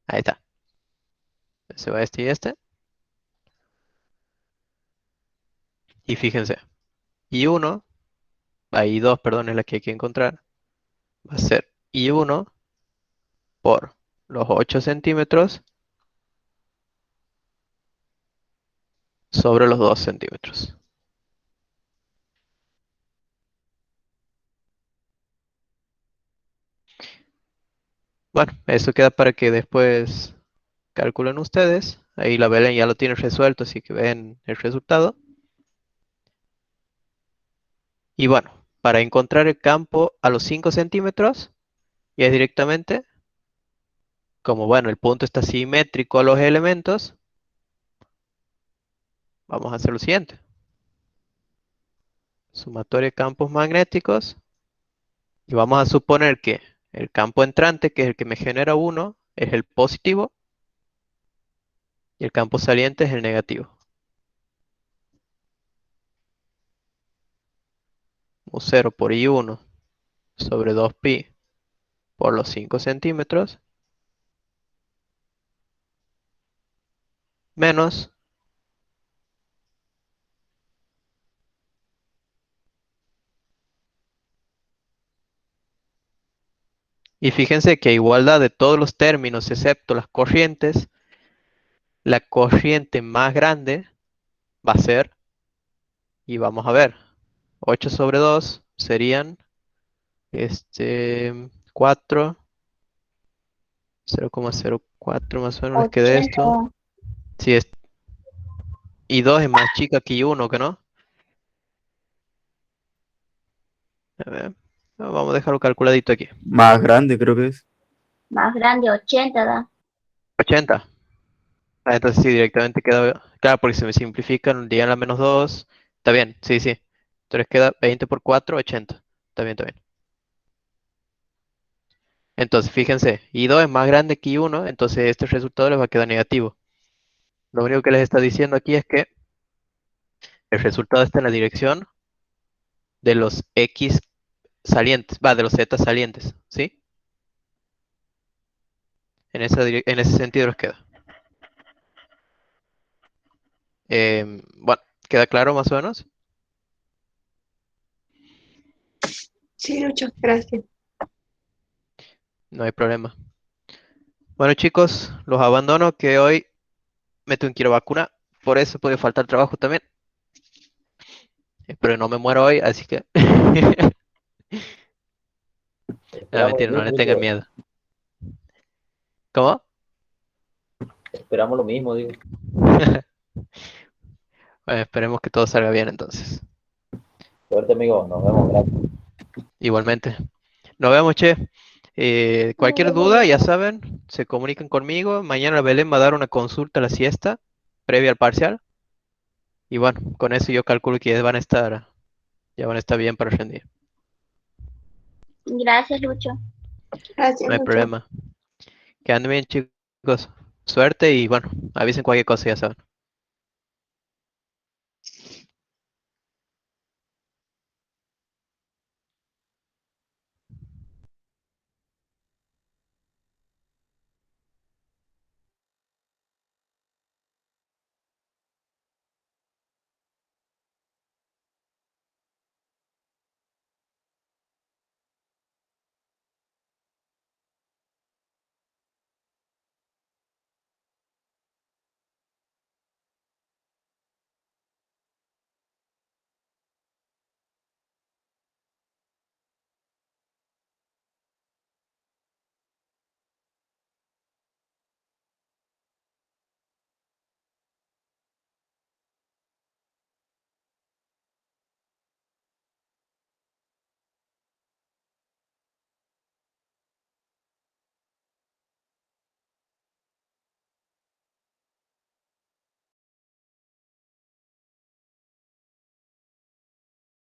Ahí está. Se va este y este. Y fíjense. I1, I2, perdón, es la que hay que encontrar. Va a ser I1 por los 8 centímetros sobre los 2 centímetros. Bueno, eso queda para que después calculen ustedes. Ahí la Belén ya lo tiene resuelto, así que ven el resultado. Y bueno, para encontrar el campo a los 5 centímetros, ya es directamente, como bueno, el punto está simétrico a los elementos, vamos a hacer lo siguiente. Sumatoria de campos magnéticos. Y vamos a suponer que el campo entrante, que es el que me genera 1, es el positivo. Y el campo saliente es el negativo. U0 por I1 sobre 2pi por los 5 centímetros. Menos y fíjense que a igualdad de todos los términos excepto las corrientes, la corriente más grande va a ser, y vamos a ver, 8 sobre 2 serían 4, 0,04 más o menos les queda esto. 80. Si es, y 2 es más chica que 1, ¿que no? A ver, Vamos a dejarlo calculadito aquí. Más grande creo que es. Más grande, 80, ¿da? 80. Ah, entonces sí, directamente queda. Claro, porque se me simplifican, llegan a menos 2. Está bien, sí, sí. Entonces queda 20 por 4, 80. Está bien, está bien. Entonces, fíjense, I2 es más grande que I1, entonces este resultado les va a quedar negativo. Lo único que les está diciendo aquí es que el resultado está en la dirección de los X salientes, va, de los Z salientes, ¿sí? En ese sentido les queda. Bueno, ¿queda claro más o menos? Sí, Lucho, gracias. No hay problema. Bueno, chicos, los abandono que hoy me tengo que ir a vacunar. Por eso puede faltar trabajo también. Espero que no me muero hoy, así que... No, Esperamos lo mentira, no mismo, le tengan Lucho. miedo. ¿Cómo? Esperamos lo mismo, digo. Bueno, esperemos que todo salga bien entonces. Suerte, amigo. Nos vemos. Gracias. Igualmente. Nos vemos, che. Cualquier duda, ya saben, se comunican conmigo. Mañana Belén va a dar una consulta a la siesta, previa al parcial. Y bueno, con eso yo calculo que ya van a estar bien para rendir. Gracias, Lucho. Gracias, No hay Lucho. problema. Que anden bien, chicos. Suerte y bueno, avisen cualquier cosa, ya saben.